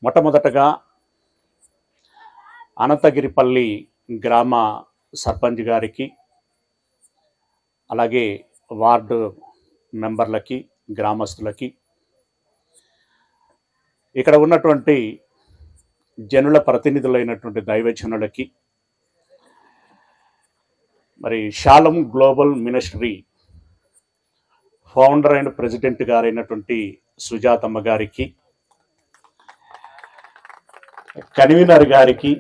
మొట్టమొదటగా అనంతగిరిపల్లి గ్రామ సర్పంచ్ గారికి, అలాగే వార్డు మెంబర్లకి, గ్రామస్తులకి, ఇక్కడ ఉన్నటువంటి జనుల ప్రతినిధులైనటువంటి దైవజనులకి, మరి Shalom global ministry founder and president గారైనటువంటి సుజాతమ్మ గారికి, కన్వీనర్ గారికి,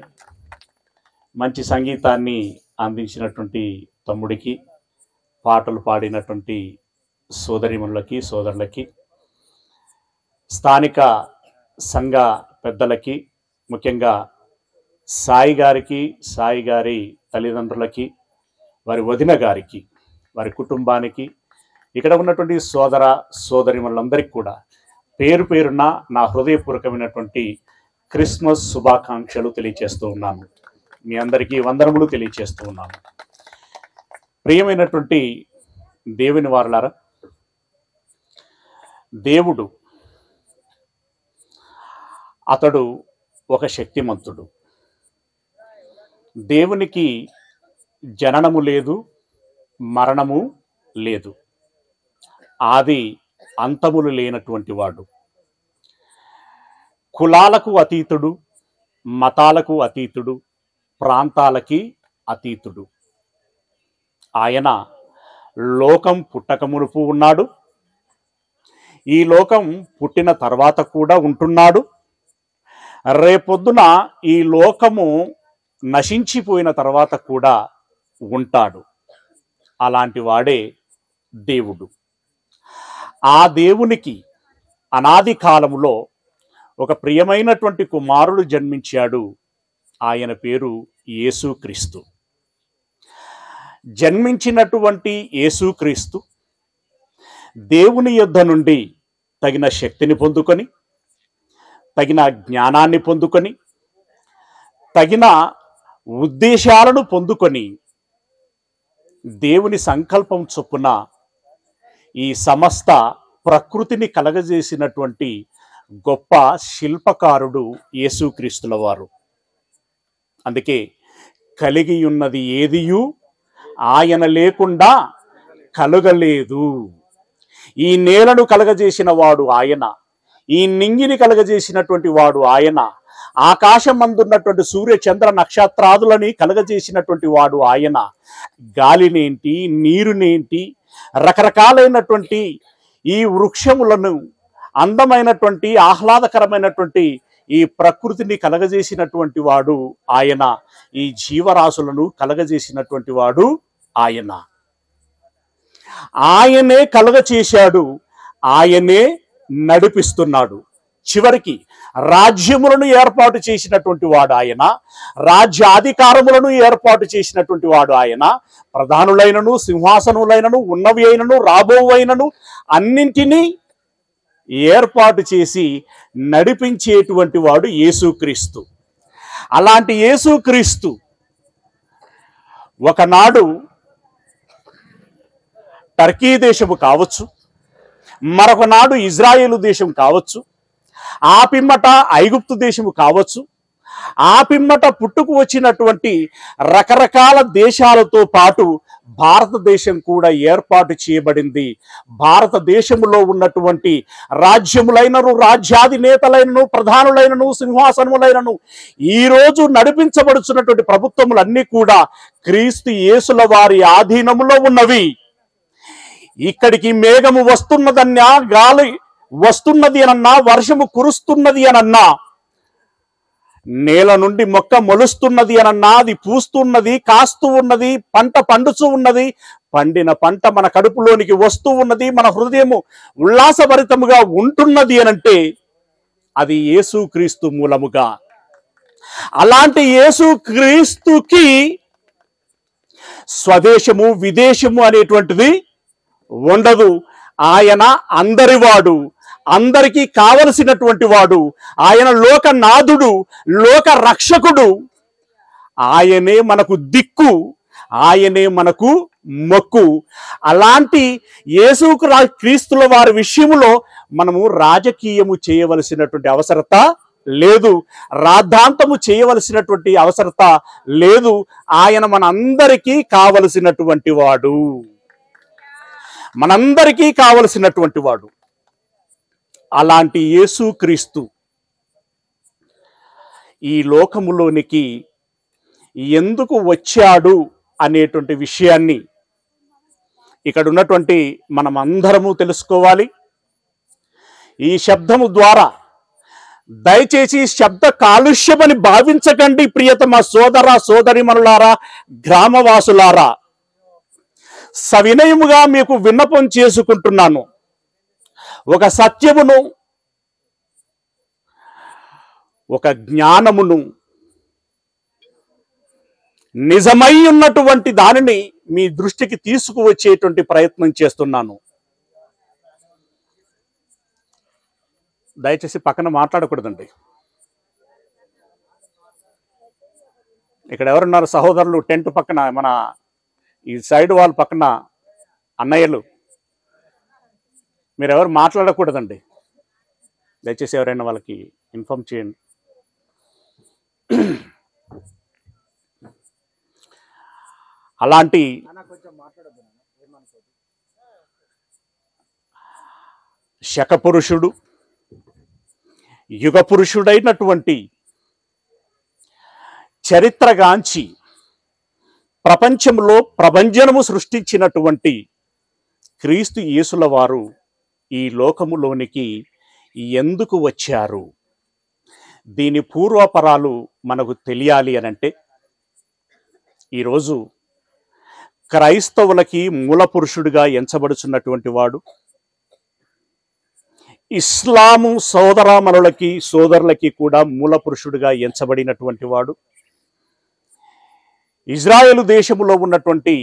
మంచి సంగీతాన్ని అందించినటువంటి తమ్ముడికి, పాటలు పాడినటువంటి సోదరిమణులకి, సోదరులకి, స్థానిక సంఘ పెద్దలకి, ముఖ్యంగా సాయి గారికి, సాయి గారి తల్లిదండ్రులకి, వారి వదిన గారికి, వారి కుటుంబానికి, ఇక్కడ ఉన్నటువంటి సోదర సోదరిమణులందరికీ కూడా పేరు పేరున నా హృదయపూర్వకమైనటువంటి క్రిస్మస్ శుభాకాంక్షలు తెలియచేస్తూ ఉన్నాను. మీ అందరికీ వందనములు తెలియచేస్తూ ఉన్నాను. ప్రియమైనటువంటి దేవుని వారలారా, దేవుడు అతడు ఒక శక్తిమంతుడు. దేవునికి జననము లేదు, మరణము లేదు, ఆది అంతములు లేనటువంటి వాడు. కులాలకు అతీతుడు, మతాలకు అతీతుడు, ప్రాంతాలకి అతీతుడు. ఆయన లోకం పుట్టక మునుపు ఉన్నాడు, ఈ లోకం పుట్టిన తర్వాత కూడా ఉంటున్నాడు, రేపొద్దున ఈ లోకము నశించిపోయిన తర్వాత కూడా ఉంటాడు. అలాంటి వాడే దేవుడు. ఆ దేవునికి అనాది కాలములో ఒక ప్రియమైనటువంటి కుమారుడు జన్మించాడు. ఆయన పేరు యేసుక్రీస్తు. జన్మించినటువంటి యేసుక్రీస్తు దేవుని యొద్ద నుండి తగిన శక్తిని పొందుకొని, తగిన జ్ఞానాన్ని పొందుకొని, తగిన ఉద్దేశాలను పొందుకొని, దేవుని సంకల్పం చొప్పున ఈ సమస్త ప్రకృతిని కలగజేసినటువంటి గొప్ప శిల్పకారుడు యేసుక్రీస్తుల వారు. అందుకే కలిగి ఉన్నది ఏదియు ఆయన లేకుండా కలగలేదు. ఈ నేలను కలగజేసిన వాడు ఆయన, ఈ నింగిని కలగజేసినటువంటి వాడు ఆయన, ఆకాశం అందున్నటువంటి సూర్య చంద్ర నక్షత్రాదులని కలగజేసినటువంటి వాడు ఆయన, గాలినేంటి, నీరునేంటి, రకరకాలైనటువంటి ఈ వృక్షములను, అందమైనటువంటి ఆహ్లాదకరమైనటువంటి ఈ ప్రకృతిని కలగజేసినటువంటి వాడు ఆయన, ఈ జీవరాశులను కలగజేసినటువంటి వాడు ఆయన. ఆయనే కలగచేశాడు, ఆయనే నడిపిస్తున్నాడు. చివరికి రాజ్యములను ఏర్పాటు చేసినటువంటి వాడు ఆయన, రాజ్యాధికారములను ఏర్పాటు చేసినటువంటి వాడు ఆయన. ప్రధానులైనను, సింహాసనులైనను, ఉన్నవి అయినను, రాబోవైనను అన్నింటినీ ఏర్పాటు చేసి నడిపించేటువంటి వాడు యేసుక్రీస్తు. అలాంటి యేసుక్రీస్తు ఒకనాడు టర్కీ దేశము కావచ్చు, మరొక నాడు ఇజ్రాయేలు దేశం కావచ్చు, ఆ పిమ్మట ఐగుప్తు దేశము కావచ్చు, ఆ పిమ్మట పుట్టుకు వచ్చినటువంటి రకరకాల దేశాలతో పాటు భారతదేశం కూడా ఏర్పాటు చేయబడింది. భారతదేశంలో ఉన్నటువంటి రాజ్యములైనను, రాజ్యాధినేతలైనను, ప్రధానులైనను, సింహాసనములైనను, ఈరోజు నడిపించబడుచున్నటువంటి ప్రభుత్వములన్నీ కూడా క్రీస్తు యేసుల వారి ఆధీనములో ఉన్నవి. ఇక్కడికి మేఘము వస్తున్నదన్నా, గాలి వస్తున్నది అనన్నా, వర్షము కురుస్తున్నది అనన్నా, నేల నుండి మొక్క మొలుస్తున్నది అనన్నా, అది పూస్తున్నది, కాస్తూ ఉన్నది, పంట పండుచూ ఉన్నది, పండిన పంట మన కడుపులోనికి వస్తూ ఉన్నది, మన హృదయము ఉల్లాసభరితముగా ఉంటున్నది అనంటే అది యేసుక్రీస్తు మూలముగా. అలాంటి యేసుక్రీస్తుకి స్వదేశము, విదేశము అనేటువంటిది ఉండదు. ఆయన అందరివాడు, అందరికీ కావలసినటువంటి వాడు. ఆయన లోకనాథుడు, లోక రక్షకుడు. ఆయనే మనకు దిక్కు, ఆయనే మనకు మొక్కు. అలాంటి యేసుక్రీస్తుల వారి విషయంలో మనము రాజకీయము చేయవలసినటువంటి అవసరత లేదు, రాద్ధాంతము చేయవలసినటువంటి అవసరత లేదు. ఆయన మనందరికీ కావలసినటువంటి వాడు, మనందరికీ కావలసినటువంటి వాడు. అలాంటి యేసుక్రీస్తు ఈ లోకములోనికి ఎందుకు వచ్చాడు అనేటువంటి విషయాన్ని ఇక్కడ ఉన్నటువంటి మనం అందరము తెలుసుకోవాలి. ఈ శబ్దము ద్వారా దయచేసి శబ్ద కాలుష్యమని భావించకండి ప్రియతమ సోదర సోదరిమణులారా, గ్రామవాసులారా. సవినయముగా మీకు విన్నపం చేసుకుంటున్నాను. ఒక సత్యమును, ఒక జ్ఞానమును, నిజమై ఉన్నటువంటి దానిని మీ దృష్టికి తీసుకువచ్చేటువంటి ప్రయత్నం చేస్తున్నాను. దయచేసి పక్కన మాట్లాడకూడదండి. ఇక్కడ ఎవరున్నారు సహోదరులు? టెంట్ పక్కన, మన ఈ సైడ్ వాల్ పక్కన అన్నయ్యలు, మీరు ఎవరు మాట్లాడకూడదండి. దయచేసి ఎవరైనా వాళ్ళకి ఇన్ఫార్మ్ చేయండి. అలాంటి శకపురుషుడు, యుగ పురుషుడైనటువంటి, చరిత్రగాంచి ప్రపంచంలో ప్రభంజనము సృష్టించినటువంటి క్రీస్తు యేసుల వారు ఈ లోకములోనికి ఎందుకు వచ్చారు? దీని పూర్వపరాలు మనకు తెలియాలి అనంటే, ఈరోజు క్రైస్తవులకి మూల పురుషుడిగా ఎంచబడుచున్నటువంటి వాడు, ఇస్లాము సోదరామణులకి సోదరులకి కూడా మూల పురుషుడిగా ఎంచబడినటువంటి వాడు, ఇజ్రాయేలు దేశములో ఉన్నటువంటి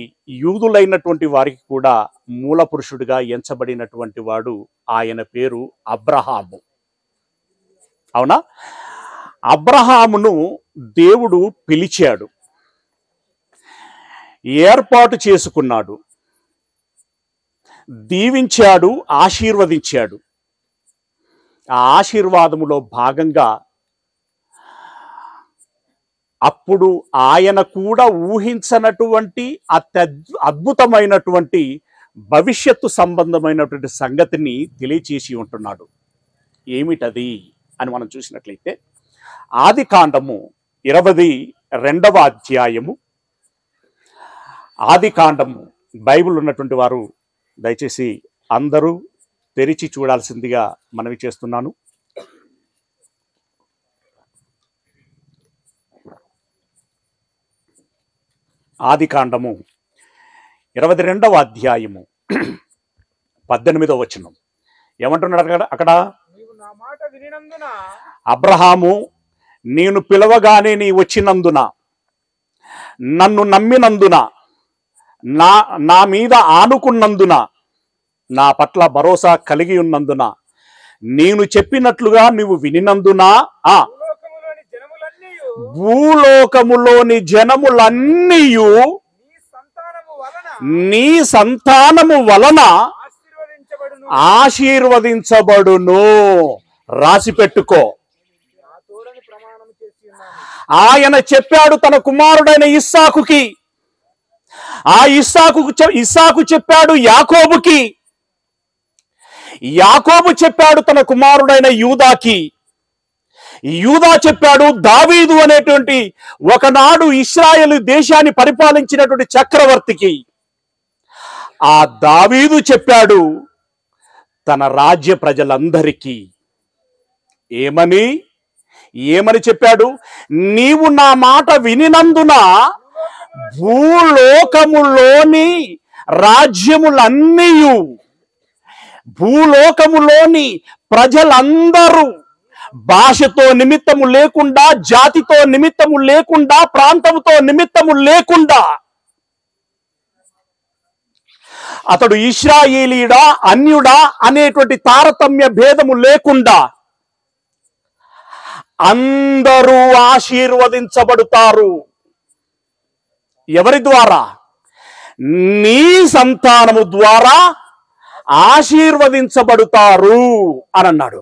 యూదులైనటువంటి వారికి కూడా మూల పురుషుడిగా ఎంచబడినటువంటి వాడు. ఆయన పేరు అబ్రహాము. అవునా? అబ్రహామును దేవుడు పిలిచాడు, ఏర్పాటు చేసుకున్నాడు, దీవించాడు, ఆశీర్వదించాడు. ఆ ఆశీర్వాదములో భాగంగా అప్పుడు ఆయన కూడా ఊహించనటువంటి అద్భుతమైనటువంటి భవిష్యత్తు సంబంధమైనటువంటి సంగతిని తెలియచేసి ఉంటున్నాడు. ఏమిటది అని మనం చూసినట్లయితే, ఆదికాండము 22వ అధ్యాయము, ఆదికాండము బైబిల్ ఉన్నటువంటి వారు దయచేసి అందరూ తెరిచి చూడాల్సిందిగా మనవి చేస్తున్నాను. ఆదికాండము 22వ అధ్యాయము 18వ వచనం ఏమంటున్నాడు అక్కడ? అబ్రహాము, నేను పిలవగానే నీ వచ్చినందున, నన్ను నమ్మినందున, నా మీద ఆనుకున్నందున, నా పట్ల భరోసా కలిగి ఉన్నందున, నేను చెప్పినట్లుగా నువ్వు వినినందున, భూలోకములోని జనములన్నీయు నీ సంతానము వలన ఆశీర్వదించబడును. రాసి పెట్టుకో. ఆయన చెప్పాడు తన కుమారుడైన ఇస్సాకుకి, ఆ ఇస్సాకు చెప్పాడు యాకోబుకి, యాకోబు చెప్పాడు తన కుమారుడైన యూదాకి, యూదా చెప్పాడు దావీదు అనేటువంటి ఒకనాడు ఇశ్రాయేలు దేశాన్ని పరిపాలించినటువంటి చక్రవర్తికి, ఆ దావీదు చెప్పాడు తన రాజ్య ప్రజలందరికీ. ఏమని చెప్పాడు? నీవు నా మాట వినినందున భూలోకములోని రాజ్యములన్నీయు, భూలోకములోని ప్రజలందరూ, భాషతో నిమిత్తము లేకుండా, జాతితో నిమిత్తము లేకుండా, ప్రాంతముతో నిమిత్తము లేకుండా, అతడు ఇశ్రాయేలీయుడా అన్యుడా అనేటువంటి తారతమ్య భేదము లేకుండా అందరూ ఆశీర్వదించబడతారు. ఎవరి ద్వారా? నీ సంతానము ద్వారా ఆశీర్వదించబడతారు అని అన్నాడు.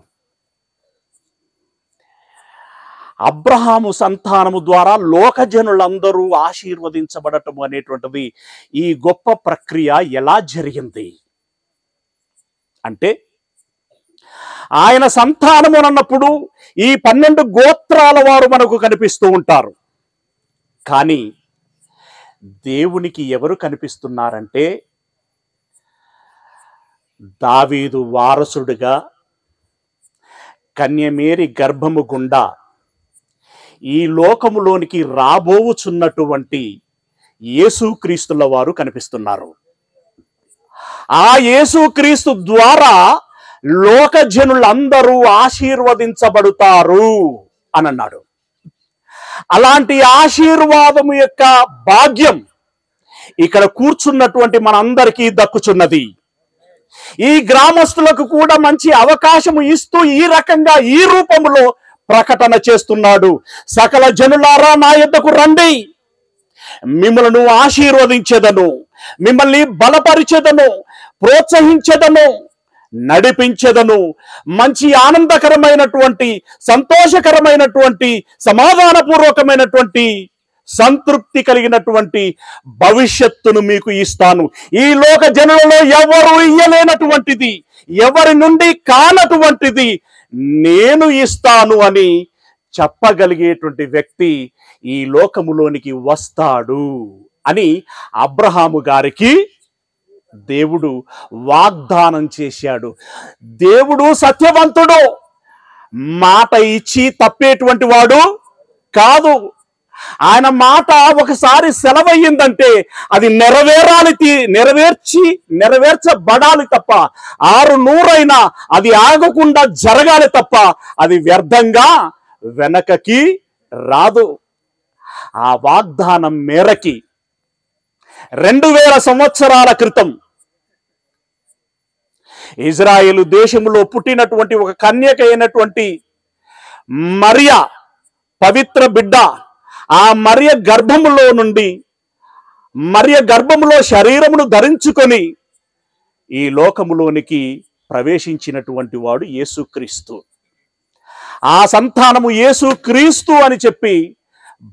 అబ్రహాము సంతానము ద్వారా లోకజనులందరూ ఆశీర్వదించబడటం అనేటువంటిది ఈ గొప్ప ప్రక్రియ ఎలా జరిగింది అంటే, ఆయన సంతానము అన్నప్పుడు ఈ 12 గోత్రాల వారు మనకు కనిపిస్తూ ఉంటారు. కానీ దేవునికి ఎవరు కనిపిస్తున్నారంటే, దావీదు వారసుడిగా కన్యమేరి గర్భము గుండా ఈ లోకములోనికి రాబోవుచున్నటువంటి యేసుక్రీస్తుల వారు కనిపిస్తున్నారు. ఆ యేసుక్రీస్తు ద్వారా లోకజనులందరూ ఆశీర్వదించబడతారు అని అన్నాడు. అలాంటి ఆశీర్వాదము యొక్క భాగ్యం ఇక్కడ కూర్చున్నటువంటి మనందరికీ దక్కుచున్నది. ఈ గ్రామస్తులకు కూడా మంచి అవకాశం ఇస్తూ ఈ రకంగా ఈ రూపంలో ప్రకటన చేస్తున్నాడు. సకల జనులారా నా యొద్దకు రండి, మిమ్మల్ని ఆశీర్వదించెదను, మిమ్మల్ని బలపరిచెదను, ప్రోత్సహించెదను, నడిపించెదను, మంచి ఆనందకరమైనటువంటి సంతోషకరమైనటువంటి సమాధానపూర్వకమైనటువంటి సంతృప్తి కలిగినటువంటి భవిష్యత్తును మీకు ఇస్తాను. ఈ లోక జనులలో ఎవరు ఇయ్యలేనటువంటిది, ఎవరి నుండి కానటువంటిది నేను ఇస్తాను అని చెప్పగలిగేటువంటి వ్యక్తి ఈ లోకములోనికి వస్తాడు అని అబ్రహాము గారికి దేవుడు వాగ్దానం చేశాడు. దేవుడు సత్యవంతుడు, మాట ఇచ్చి తప్పేటువంటి వాడు కాదు. ఆయన మాట ఒకసారి సెలవయ్యిందంటే అది నెరవేర్చబడాలి తప్ప, 600 అది ఆగకుండా జరగాలి తప్ప అది వ్యర్థంగా వెనకకి రాదు. ఆ వాగ్దానం మేరకి 2000 సంవత్సరాల క్రితం ఇజ్రాయేలు దేశంలో పుట్టినటువంటి ఒక కన్యక అయినటువంటి మరియ, పవిత్ర బిడ్డ, ఆ మరియ గర్భములో శరీరమును ధరించుకొని ఈ లోకములోనికి ప్రవేశించినటువంటి వాడు యేసుక్రీస్తు. ఆ సంతానము యేసుక్రీస్తు అని చెప్పి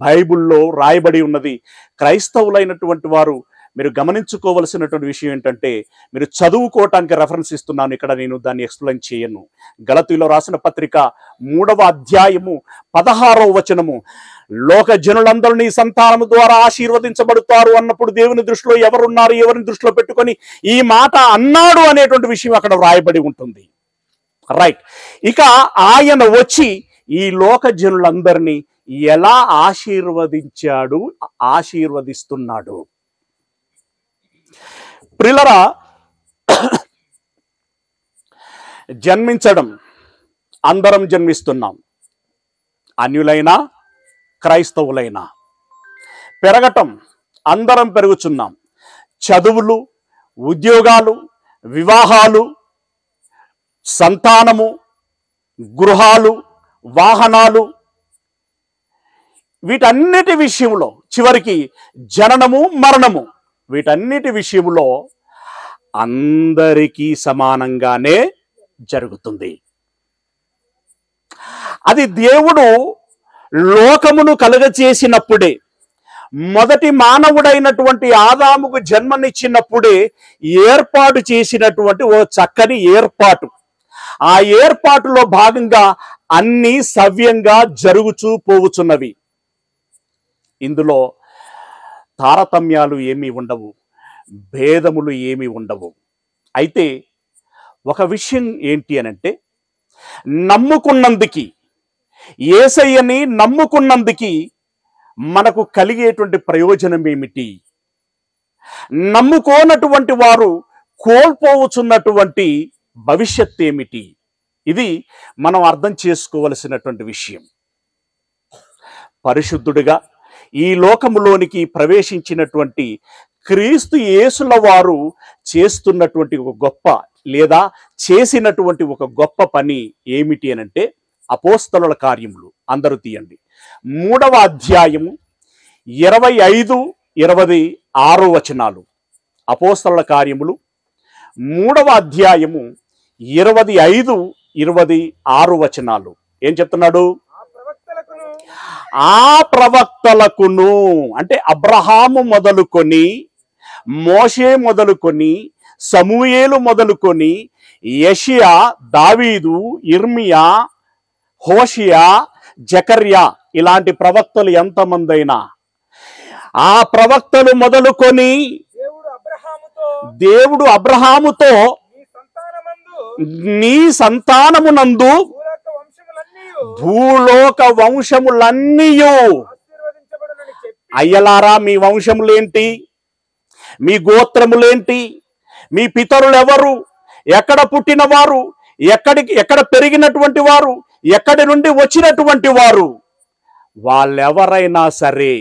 బైబిల్లో రాయబడి ఉన్నది. క్రైస్తవులైనటువంటి వారు మీరు గమనించుకోవలసినటువంటి విషయం ఏంటంటే, మీరు చదువుకోవటానికి రెఫరెన్స్ ఇస్తున్నాను, ఇక్కడ నేను దాన్ని ఎక్స్ప్లెయిన్ చేయను. గలతీలో రాసిన పత్రిక 3వ అధ్యాయము 16వ వచనము, లోక జనులందరూ ఈ సంతానము ద్వారా ఆశీర్వదించబడతారు అన్నప్పుడు దేవుని దృష్టిలో ఎవరున్నారు, ఎవరిని దృష్టిలో పెట్టుకొని ఈ మాట అన్నాడు అనేటువంటి విషయం అక్కడ రాయబడి ఉంటుంది. రైట్. ఇక ఆయన వచ్చి ఈ లోక జనులందరినీ ఎలా ఆశీర్వదిస్తున్నాడు. ప్రియులారా, జన్మించడం అందరం జన్మిస్తున్నాం, అన్యులైనా క్రైస్తవులైనా. పెరగటం అందరం పెరుగుచున్నాం. చదువులు, ఉద్యోగాలు, వివాహాలు, సంతానము, గృహాలు, వాహనాలు, వీటన్నిటి విషయంలో, చివరికి జననము, మరణము, వీటన్నిటి విషయంలో అందరికీ సమానంగానే జరుగుతుంది. అది దేవుడు లోకమును కలుగచేసినప్పుడే, మొదటి మానవుడైనటువంటి ఆదాముకు జన్మనిచ్చినప్పుడే ఏర్పాటు చేసినటువంటి ఓ చక్కని ఏర్పాటు. ఆ ఏర్పాటులో భాగంగా అన్నీ సవ్యంగా జరుగుచూ పోవుచున్నవి. ఇందులో తారతమ్యాలు ఏమీ ఉండవు, భేదములు ఏమీ ఉండవు. అయితే ఒక విషయం ఏంటి అనంటే, నమ్ముకున్నందుకి, యేసయ్యని నమ్ముకున్నందుకి మనకు కలిగేటువంటి ప్రయోజనం ఏమిటి, నమ్ముకోనటువంటి వారు కోల్పోవచ్చున్నటువంటి భవిష్యత్ ఏమిటి, ఇది మనం అర్థం చేసుకోవలసినటువంటి విషయం. పరిశుద్ధుడిగా ఈ లోకములోనికి ప్రవేశించినటువంటి క్రీస్తు యేసుల వారు చేస్తున్నటువంటి ఒక గొప్ప, లేదా చేసినటువంటి ఒక గొప్ప పని ఏమిటి అనంటే, అపోస్తలుల కార్యములు అందరూ తీయండి, 3వ అధ్యాయము 25-26 వచనాలు. అపోస్తలుల కార్యములు 3వ అధ్యాయము 25-26 వచనాలు. ఏం చెప్తున్నాడు? ఆ ప్రవక్తలకును, అంటే అబ్రహాము మొదలుకొని, మోషే మొదలుకొని, సమూయేలు మొదలుకొని, యెషయా, దావీదు, ఇర్మియా, హోషియా, జకర్యా, ఇలాంటి ప్రవక్తలు ఎంతమందైనా ఆ ప్రవక్తలు మొదలుకొని దేవుడు అబ్రహాముతో నీ సంతానమునందు భూలోక వంశములన్నీయు, అయ్యలారా మీ వంశములేంటి, మీ గోత్రములేంటి, మీ పితరులెవరు, ఎక్కడ పుట్టినవారు, ఎక్కడ పెరిగినటువంటి వారు, ఎక్కడి నుండి వచ్చినటువంటి వారు, వాళ్ళెవరైనా సరే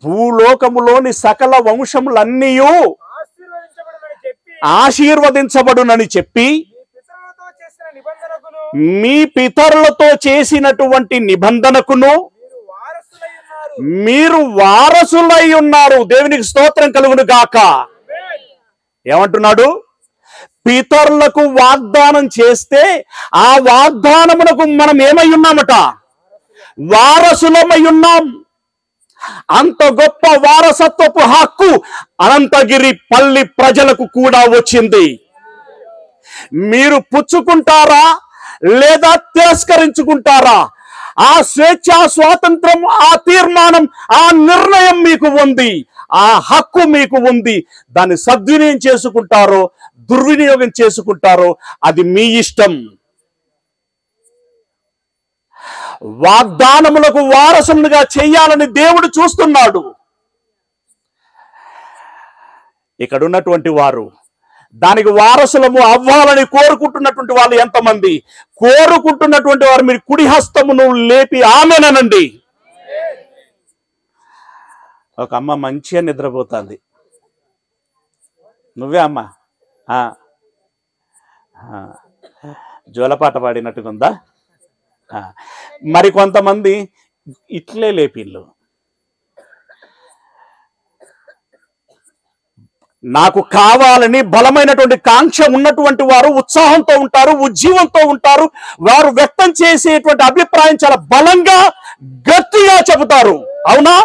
భూలోకములోని సకల వంశములన్నీయు ఆశీర్వదించబడునని చెప్పి మీ పితరులతో చేసినటువంటి నిబంధనకును మీరు వారసులై ఉన్నారు. దేవునికి స్తోత్రం కలుగును గాక. ఏమంటున్నాడు? పితరులకు వాగ్దానం చేస్తే ఆ వాగ్దానమునకు మనం ఏమై ఉన్నామట? వారసులమై ఉన్నాం. అంత గొప్ప వారసత్వపు హక్కు అనంతగిరి పల్లి ప్రజలకు కూడా వచ్చింది. మీరు పుచ్చుకుంటారా లేదా తిరస్కరించుకుంటారా? ఆ స్వేచ్ఛ, స్వాతంత్రం, ఆ తీర్మానం, ఆ నిర్ణయం మీకు ఉంది, ఆ హక్కు మీకు ఉంది. దాన్ని సద్వినియోగం చేసుకుంటారో దుర్వినియోగం చేసుకుంటారో అది మీ ఇష్టం. వాగ్దానములకు వారసులుగా చేయాలని దేవుడు చూస్తున్నాడు. ఇక్కడ ఉన్నటువంటి వారు దానికి వారసులము అవ్వాలని కోరుకుంటున్నటువంటి వాళ్ళు ఎంతమంది? కోరుకుంటున్నటువంటి వారు మీరు కుడి హస్తమును లేపి ఆమెనండి. ఒక అమ్మ మంచిగా నిద్రపోతుంది. నువ్వే అమ్మ జోలపాట పాడినట్టుకుందా? మరి కొంతమంది ఇట్లే లేపిళ్ళు. నాకు కావాలని బలమైనటువంటి కాంక్ష ఉన్నటువంటి వారు ఉత్సాహంతో ఉంటారు, ఉజ్జీవంతో ఉంటారు. వారు వ్యక్తం చేసేటువంటి అభిప్రాయం చాలా బలంగా, గట్టిగా చెబుతారు. అవునా?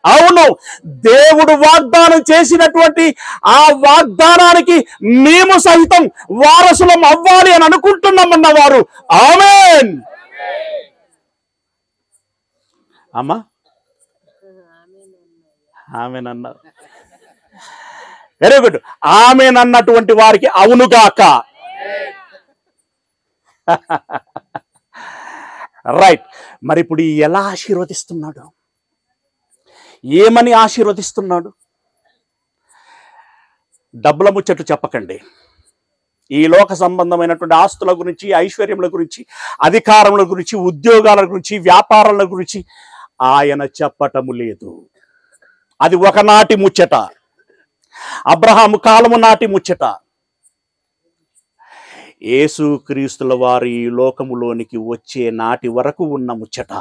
అవును. దేవుడు వాగ్దానం చేసినటువంటి ఆ వాగ్దానానికి మేము సహితం వారసులం అవ్వాలి అని అనుకుంటున్నామన్న వారు ఆమేన్. అమ్మా ఆమేన్ అన్నారు. Very good. ఆమేన్ అన్నటువంటి వారికి అవునుగాక. రైట్. మరి ఇప్పుడు ఎలా ఆశీర్వదిస్తున్నాడు? ఏమని ఆశీర్వదిస్తున్నాడు? డబ్బుల ముచ్చట్లు చెప్పకండి. ఈ లోక సంబంధమైనటువంటి ఆస్తుల గురించి, ఐశ్వర్యముల గురించి, అధికారముల గురించి, ఉద్యోగాల గురించి, వ్యాపారాల గురించి ఆయన చెప్పటము లేదు. అది ఒకనాటి ముచ్చట, అబ్రహాము కాలము నాటి ముచ్చట. యేసుక్రీస్తుల వారు ఈ లోకములోనికి వచ్చే నాటి వరకు ఉన్న ముచ్చట.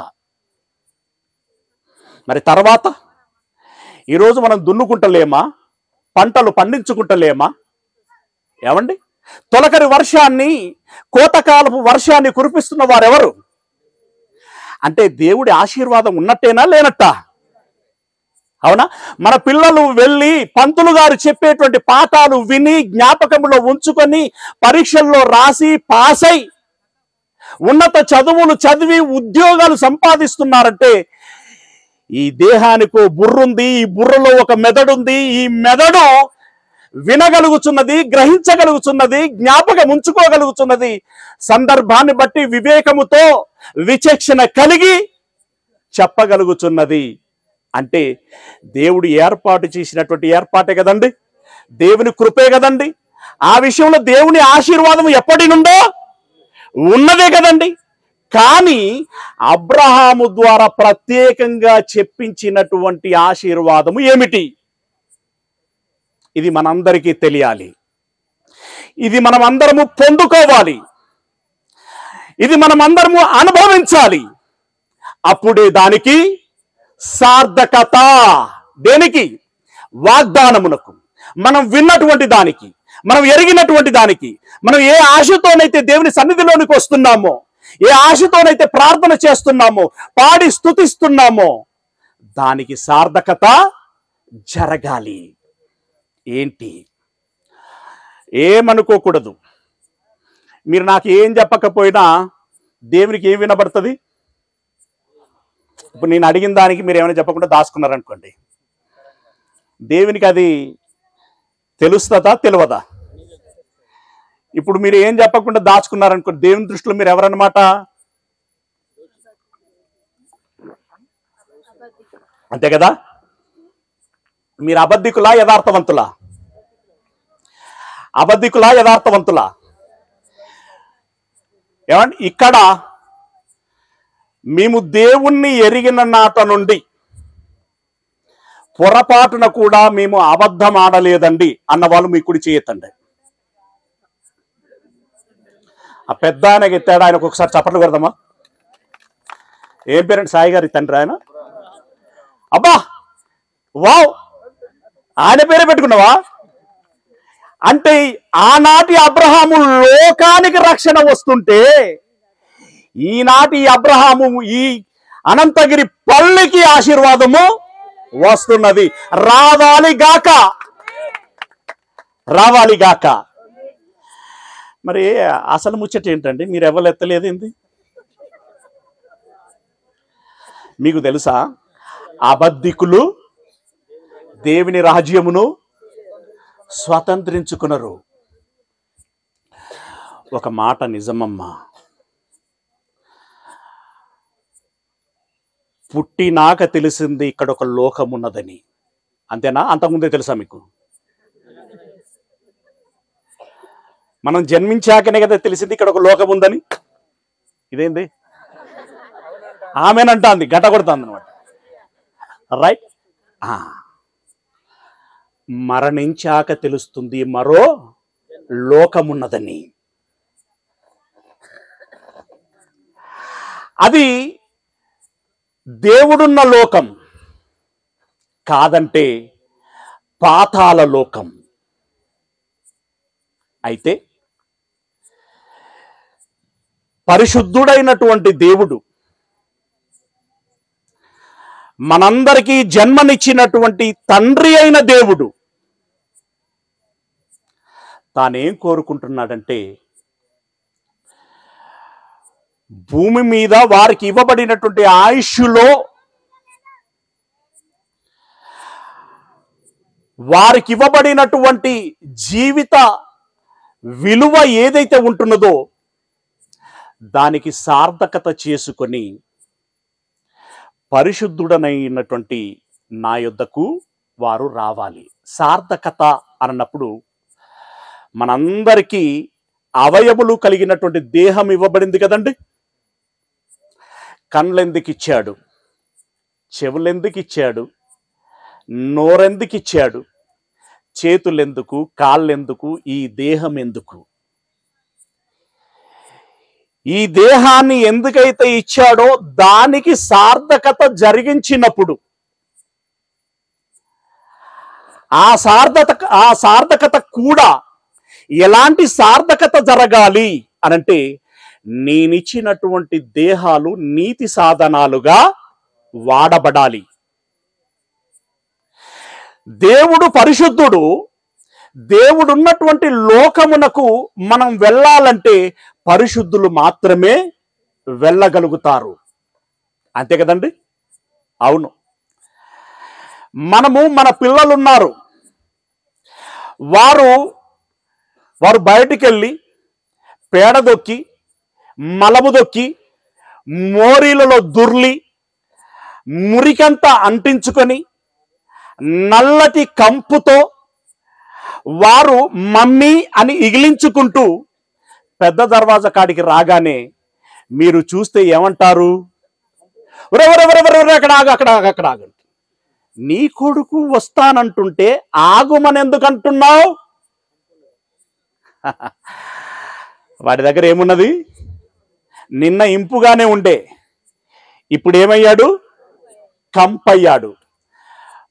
మరి తర్వాత ఈరోజు మనం దున్నుకుంటలేమా? పంటలు పండించుకుంటలేమా? ఏమండి? తొలకరి వర్షాన్ని, కోతకాలపు వర్షాన్ని కురిపిస్తున్న వారెవరు? అంటే దేవుడి ఆశీర్వాదం ఉన్నట్టేనా లేనట్టా? అవునా? మన పిల్లలు వెళ్ళి పంతులు గారు చెప్పేటువంటి పాఠాలు విని జ్ఞాపకంలో ఉంచుకొని పరీక్షల్లో రాసి పాస్ అయి ఉన్నత చదువులు చదివి ఉద్యోగాలు సంపాదిస్తున్నారంటే ఈ దేహానికి బుర్రుంది, ఈ బుర్రలో ఒక మెదడుంది. ఈ మెదడు వినగలుగుతున్నది, గ్రహించగలుగుతున్నది, జ్ఞాపకం ఉంచుకోగలుగుతున్నది. సందర్భాన్ని బట్టి వివేకముతో విచక్షణ కలిగి చెప్పగలుగుతున్నది. అంటే దేవుడు ఏర్పాటు చేసినటువంటి ఏర్పాటే కదండి, దేవుని కృపే కదండి. ఆ విషయంలో దేవుని ఆశీర్వాదం ఎప్పటి నుండో ఉన్నదే కదండి. కానీ అబ్రహాము ద్వారా ప్రత్యేకంగా చెప్పించినటువంటి ఆశీర్వాదము ఏమిటి? ఇది మనందరికీ తెలియాలి. ఇది మనమందరము పొందుకోవాలి. ఇది మనమందరము అనుభవించాలి. అప్పుడే దానికి సార్థకత. దేనికి? వాగ్దానమునకు. మనం విన్నటువంటి దానికి, మనం ఎరిగినటువంటి దానికి, మనం ఏ ఆశతోనైతే దేవుని సన్నిధిలోనికి వస్తున్నామో, ఏ ఆశతోనైతే ప్రార్థన చేస్తున్నామో, పాడి స్తుతిస్తున్నామో, దానికి సార్థకత జరగాలి. ఏంటి? ఏమనుకోకూడదు. మీరు నాకు ఏం చెప్పకపోయినా దేవునికి ఏం వినబడుతుంది? ఇప్పుడు నేను అడిగిన దానికి మీరు ఏమైనా చెప్పకుండా దాచుకున్నారనుకోండి, దేవునికి అది తెలుస్తుందా తెలియదా? ఇప్పుడు మీరు ఏం చెప్పకుండా దాచుకున్నారనుకోండి, దేవుని దృష్టిలో మీరు ఎవరన్నమాట? అంతే కదా? మీరు అబద్ధికులా యథార్థవంతులా? అబద్ధికులా యథార్థవంతులా? ఏమండి, ఇక్కడ మేము దేవుణ్ణి ఎరిగిన నాట నుండి పొరపాటున కూడా మేము అబద్ధం ఆడలేదండి అన్న వాళ్ళు మీ కుడి చేయొద్దండి. ఆ పెద్ద ఆయనకి ఎత్తాడు, ఆయనకు ఒకసారి చప్పట్లు కొడదామా? ఏం పేరండి? సాయి గారి తండ్రి ఆయన. అబ్బా, వావ్, ఆయన పేరే పెట్టుకున్నావా? అంటే ఆనాటి అబ్రహాము లోకానికి రక్షణ వస్తుంటే, ఈనాటి అబ్రహాము ఈ అనంతగిరి పల్లికి ఆశీర్వాదము వస్తున్నది. రావాలి గాక, రావాలి గాక. మరి అసలు ముచ్చట ఏంటండి? మీరు ఎవరు ఎత్తలేదు ఏంది? మీకు తెలుసా, అబద్ధికులు దేవుని రాజ్యమును స్వతంత్రించుకున్నారు. ఒక మాట నిజమమ్మా, పుట్టినాక తెలిసింది ఇక్కడ ఒక లోకం ఉన్నదని. అంతేనా? అంతకుముందే తెలుసా మీకు? మనం జన్మించాకనే కదా తెలిసింది ఇక్కడ ఒక లోకం ఉందని. ఇదేంది? ఆమెనంటాంది, గంట కొడుతుంది అనమాట. రైట్. మరణించాక తెలుస్తుంది మరో లోకమున్నదని. అది దేవుడున్న లోకం కాదంటే పాతాళ లోకం. అయితే పరిశుద్ధుడైనటువంటి దేవుడు, మనందరికీ జన్మనిచ్చినటువంటి తండ్రి అయిన దేవుడు తానేం కోరుకుంటున్నాడంటే, భూమి మీద వారికి ఇవ్వబడినటువంటి ఆయుష్లో వారికి ఇవ్వబడినటువంటి జీవిత విలువ ఏదైతే ఉంటున్నదో దానికి సార్థకత చేసుకొని పరిశుద్ధుడనైనటువంటి నా యొద్దకు వారు రావాలి. సార్థకత అన్నప్పుడు మనందరికీ అవయములు కలిగినటువంటి దేహం ఇవ్వబడింది కదండి. కళ్ళెందుకు ఇచ్చాడు? చెవులెందుకు ఇచ్చాడు? నోరెందుకు ఇచ్చాడు? చేతులెందుకు? కాళ్ళెందుకు? ఈ దేహం ఎందుకు? ఈ దేహాన్ని ఎందుకైతే ఇచ్చాడో దానికి సార్థకత జరిగించినప్పుడు ఆ సార్థకత కూడా ఎలాంటి సార్థకత జరగాలి అనంటే, నేనిచ్చినటువంటి దేహాలు నీతి సాధనాలుగా వాడబడాలి. దేవుడు పరిశుద్ధుడు. దేవుడున్నటువంటి లోకమునకు మనం వెళ్ళాలంటే పరిశుద్ధులు మాత్రమే వెళ్ళగలుగుతారు. అంతే కదండి? అవును. మన పిల్లలున్నారు, వారు బయటికి వెళ్ళి పేడ దొక్కి, మలము దొక్కి, మోరీలలో దుర్లి, మురికంతా అంటించుకొని, నల్లటి కంపుతో వారు మమ్మీ అని ఇగిలించుకుంటూ పెద్ద దర్వాజా కాడికి రాగానే మీరు చూస్తే ఏమంటారు? అక్కడ ఆగండి. నీ కొడుకు వస్తానంటుంటే ఆగుమని ఎందుకు అంటున్నావు? వాడి దగ్గర ఏమున్నది? నిన్న ఇంపుగానే ఉండే, ఇప్పుడు ఏమయ్యాడు? కంపయ్యాడు.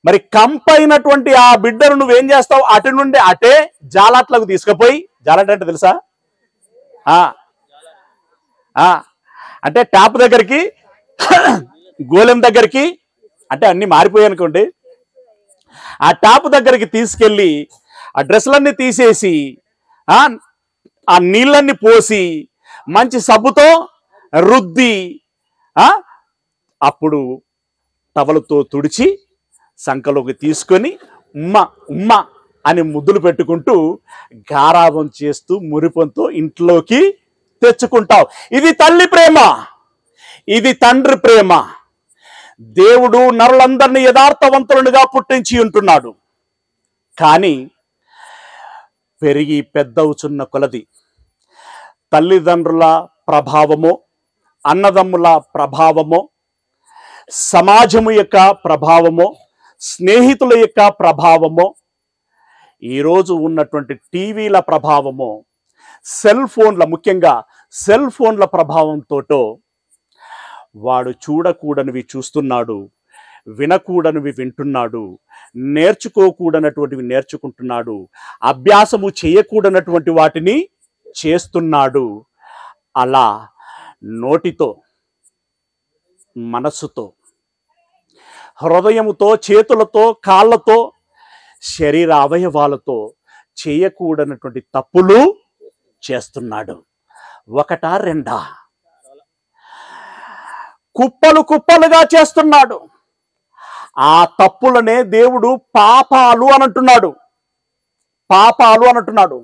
మరి కంపైనటువంటి ఆ బిడ్డను నువ్వేం చేస్తావు? అటు నుండి అటే జాలట్లకు తీసుకుపోయి, జాలట్ అంటే తెలుసా? అంటే ట్యాప్ దగ్గరికి, గోళం దగ్గరికి, అంటే అన్ని మారిపోయాయి అనుకోండి, ఆ ట్యాప్ దగ్గరికి తీసుకెళ్ళి ఆ డ్రెస్సులన్నీ తీసేసి ఆ నీళ్ళన్నీ పోసి మంచి సబ్బుతో రుద్ది అప్పుడు టవలుతో తుడిచి సంకలోకి తీసుకొని ఉమ్మ ఉమ్మ అని ముద్దులు పెట్టుకుంటూ గారాబం చేస్తూ మురిపంతో ఇంట్లోకి తెచ్చుకుంటావు. ఇది తల్లి ప్రేమ, ఇది తండ్రి ప్రేమ. దేవుడు నరులందరినీ యథార్థవంతులుగా పుట్టించి ఉంటున్నాడు. కానీ పెరిగి పెద్దవుచున్న కొలది తల్లిదండ్రుల ప్రభావమో, అన్నదమ్ముల ప్రభావమో, సమాజము యొక్క ప్రభావమో, స్నేహితుల యొక్క ప్రభావమో, ఈరోజు ఉన్నటువంటి టీవీల ప్రభావమో, సెల్ ఫోన్ల, ముఖ్యంగా సెల్ ఫోన్ల ప్రభావంతో వాడు చూడకూడనివి చూస్తున్నాడు, వినకూడనివి వింటున్నాడు, నేర్చుకోకూడనటువంటివి నేర్చుకుంటున్నాడు, అభ్యాసము చేయకూడనటువంటి వాటిని చేస్తున్నాడు. అలా నోటితో, మనస్సుతో, హృదయముతో, చేతులతో, కాళ్ళతో, శరీర అవయవాలతో చేయకూడనటువంటి తప్పులు చేస్తున్నాడు. ఒకటా రెండా? కుప్పలు కుప్పలుగా చేస్తున్నాడు. ఆ తప్పులనే దేవుడు పాపాలు అని అంటున్నాడు. పాపాలు అని అంటున్నాడు.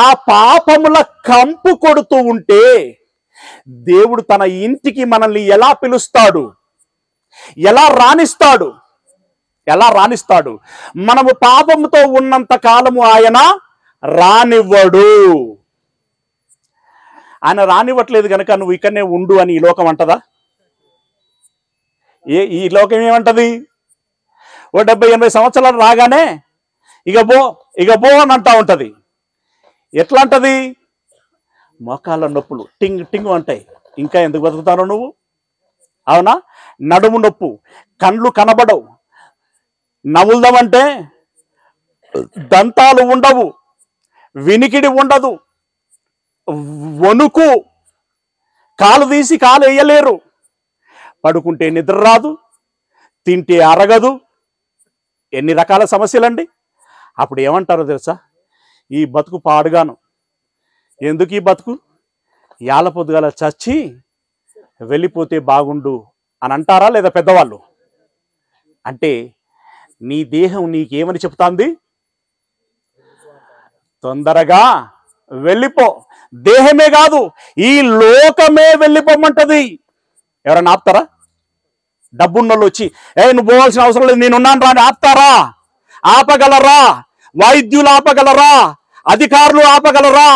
ఆ పాపముల కంపు కొడుతూ ఉంటే దేవుడు తన ఇంటికి మనల్ని ఎలా పిలుస్తాడు, ఎలా రాణిస్తాడు? ఎలా రాణిస్తాడు? మనము పాపముతో ఉన్నంత కాలము ఆయన రానివ్వడు. ఆయన రానివ్వట్లేదు కనుక నువ్వు ఇక్కడనే ఉండు అని ఈ లోకం అంటదా? ఈ లోకం ఏమంటది? ఓ 70-80 సంవత్సరాలు రాగానే ఇక బో అని అంటా ఉంటది. ఎట్లా అంటది? మోకాళ్ళ నొప్పులు టింగ్ టింగ్ అంటాయి. ఇంకా ఎందుకు బతుకుతావు నువ్వు? అవునా? నడుము నొప్పు, కండ్లు కనబడవు, నములుదామంటే దంతాలు ఉండవు, వినికిడి ఉండదు, వణుకు, కాలు తీసి కాలు వేయలేరు, పడుకుంటే నిద్ర రాదు, తింటే అరగదు. ఎన్ని రకాల సమస్యలండి. అప్పుడు ఏమంటారో తెలుసా? ఈ బతుకు పాడుగాను. ఎందుకు ఈ బతుకు? యాల పొద్దుగాల చచ్చి వెళ్ళిపోతే బాగుండు అని అంటారా లేదా పెద్దవాళ్ళు? అంటే నీ దేహం నీకేమని చెప్తాంది? తొందరగా వెళ్ళిపో. దేహమే కాదు, ఈ లోకమే వెళ్ళిపోమంటది. ఎవరైనా ఆపుతారా? డబ్బున్నోళ్ళు వచ్చి నువ్వు పోవాల్సిన అవసరం లేదు, నేనున్నాను రా అని ఆపుతారా? ఆపగలరా? వైద్యులు ఆపగలరా? అధికారులు ఆపగలరా?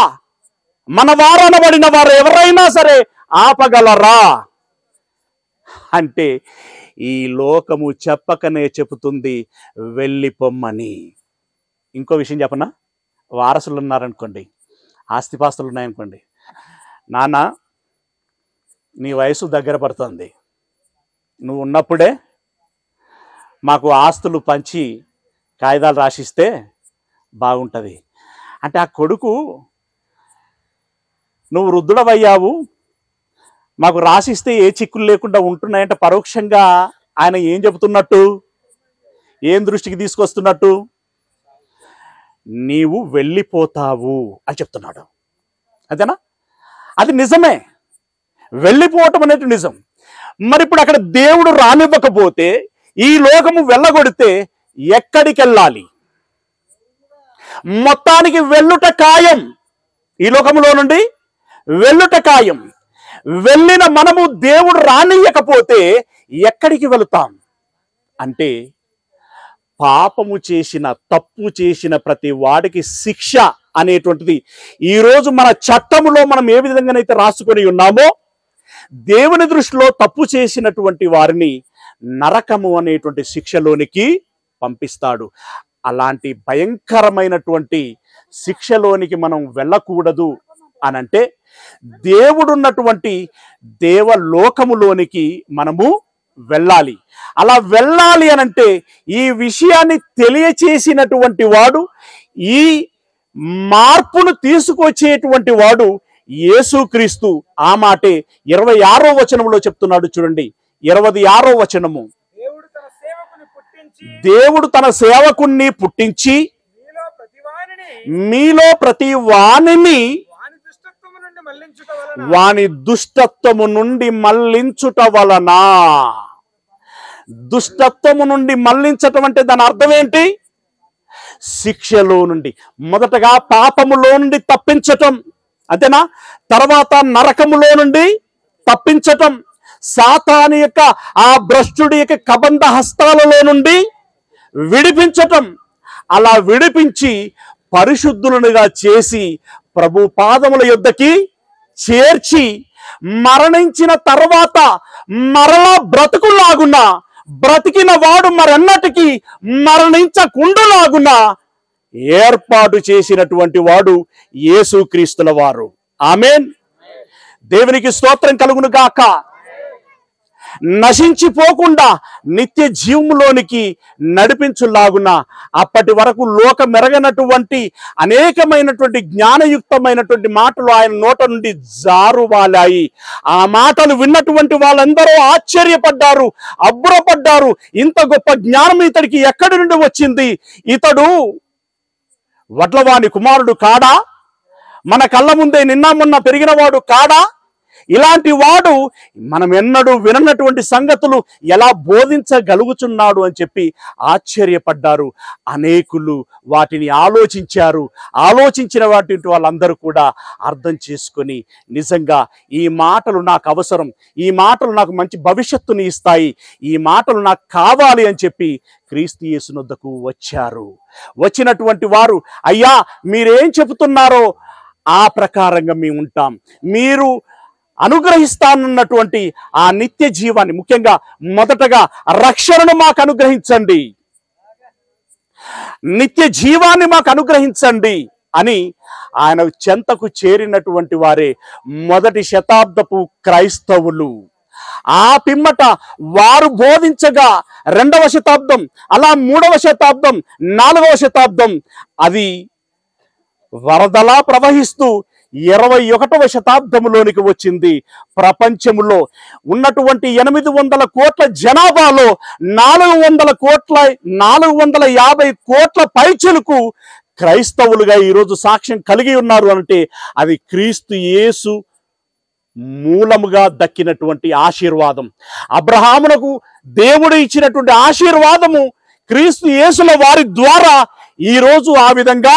మన వారనబడిన వారు ఎవరైనా సరే ఆపగలరా? అంటే ఈ లోకము చెప్పకనే చెబుతుంది వెళ్ళిపోమ్మని. ఇంకో విషయం చెప్పనా? వారసులు ఉన్నారనుకోండి, ఆస్తిపాస్తులు ఉన్నాయనుకోండి, నాన్న నీ వయసు దగ్గర పడుతుంది, నువ్వు ఉన్నప్పుడే మాకు ఆస్తులు పంచి కాగితాలు రాసిస్తే బాగుంటుంది అంటే, ఆ కొడుకు నువ్వు వృద్ధుడవయ్యావు, మాకు రాసిస్తే ఏ చిక్కులు లేకుండా ఉంటున్నాయంటే పరోక్షంగా ఆయన ఏం చెబుతున్నట్టు, ఏం దృష్టికి తీసుకొస్తున్నట్టు? నీవు వెళ్ళిపోతావు అని చెప్తున్నాడు. అదేనా? అది నిజమే, వెళ్ళిపోవటం అనేది నిజం. మరి ఇప్పుడు అక్కడ దేవుడు రానివ్వకపోతే, ఈ లోకము వెళ్ళగొడితే ఎక్కడికి వెళ్ళాలి? మొత్తానికి వెళ్ళుట ఖాయం. ఈ లోకములో నుండి వెళ్ళుట ఖాయం. వెళ్ళిన మనము దేవుడు రానియకపోతే ఎక్కడికి వెళుతాం అంటే, పాపము చేసిన, తప్పు చేసిన ప్రతి వాడికి శిక్ష అనేటువంటిది ఈరోజు మన చట్టములో మనం ఏ విధంగానైతే రాసుకొని ఉన్నామో, దేవుని దృష్టిలో తప్పు చేసినటువంటి వారిని నరకము అనేటువంటి శిక్షలోనికి పంపిస్తాడు. అలాంటి భయంకరమైనటువంటి శిక్షలోనికి మనం వెళ్ళకూడదు అనంటే, దేవుడున్నటువంటి దేవలోకములోనికి మనము వెళ్ళాలి. అలా వెళ్ళాలి అనంటే ఈ విషయాన్ని తెలియచేసినటువంటి వాడు, ఈ మార్పును తీసుకొచ్చేటువంటి వాడు యేసుక్రీస్తు ఆ మాటే 26వ వచనంలో చెప్తున్నాడు. చూడండి, 26వ వచనము. దేవుడు తన సేవకుణ్ణి పుట్టించి మీలో ప్రతి వానిని వాని దుష్టత్వము నుండి మళ్లించుట వలన. దుష్టత్వము నుండి మళ్లించటం అంటే దాని అర్థం ఏంటి? శిక్షలో నుండి, మొదటగా పాపములో నుండి తప్పించటం, అంతేనా? తర్వాత నరకములో నుండి తప్పించటం, సాతాను యొక్క ఆ భ్రష్టుడి యొక్క కబంధ హస్తాలలో నుండి విడిపించటం, అలా విడిపించి పరిశుద్ధులనుగా చేసి ప్రభు పాదముల యొద్దకి చేర్చి మరణించిన తర్వాత మరలా బ్రతుకులాగున్నా, బ్రతికిన వాడు మరెన్నటికి మరణించకుండులాగున ఏర్పాటు చేసినటువంటి వాడు యేసుక్రీస్తుల వారు. ఆమేన్. దేవునికి స్తోత్రం కలుగును గాక. నశించిపోకుండా నిత్య జీవములోనికి నడిపించులాగున అప్పటి వరకు లోకం మెరగనటువంటి అనేకమైనటువంటి జ్ఞానయుక్తమైనటువంటి మాటలు ఆయన నోట నుండి జారువాలాయి. ఆ మాటలు విన్నటువంటి వాళ్ళందరూ ఆశ్చర్యపడ్డారు, అబ్బురపడ్డారు. ఇంత గొప్ప జ్ఞానం ఇతడికి ఎక్కడి నుండి వచ్చింది? ఇతడు వడ్లవాని కుమారుడు కాడా? మన కళ్ళ ముందే నిన్న మొన్న పెరిగినవాడు కాడా? ఇలాంటి వాడు మనం ఎన్నడూ విననటువంటి సంగతులు ఎలా బోధించగలుగుతున్నాడు అని చెప్పి ఆశ్చర్యపడ్డారు. అనేకులు వాటిని ఆలోచించారు. ఆలోచించిన వాటి వాళ్ళందరూ కూడా అర్థం చేసుకొని, నిజంగా ఈ మాటలు నాకు అవసరం, ఈ మాటలు నాకు మంచి భవిష్యత్తుని ఇస్తాయి, ఈ మాటలు నాకు కావాలి అని చెప్పి క్రీస్తు యేసునొద్దకు వచ్చారు. వచ్చినటువంటి వారు, అయ్యా మీరేం చెబుతున్నారో ఆ ప్రకారంగా మేము ఉంటాం, మీరు అనుగ్రహిస్తానన్నటువంటి ఆ నిత్య జీవాన్ని, ముఖ్యంగా మొదటగా రక్షణను మాకు అనుగ్రహించండి, నిత్య జీవాన్ని మాకు అనుగ్రహించండి అని ఆయన చెంతకు చేరినటువంటి వారే మొదటి శతాబ్దపు క్రైస్తవులు. ఆ పిమ్మట వారు బోధించగా 2వ శతాబ్దం, అలా 3వ శతాబ్దం, 4వ శతాబ్దం, అది వరదలా ప్రవహిస్తూ 21వ శతాబ్దములోనికి వచ్చింది. ప్రపంచంలో ఉన్నటువంటి 800 కోట్ల జనాభాలో 450 కోట్ల పైచలకు క్రైస్తవులుగా ఈరోజు సాక్ష్యం కలిగి ఉన్నారు అంటే అది క్రీస్తు యేసు మూలముగా దక్కినటువంటి ఆశీర్వాదం. అబ్రహామునకు దేవుడు ఇచ్చినటువంటి ఆశీర్వాదము క్రీస్తు యేసుల వారి ద్వారా ఈరోజు ఆ విధంగా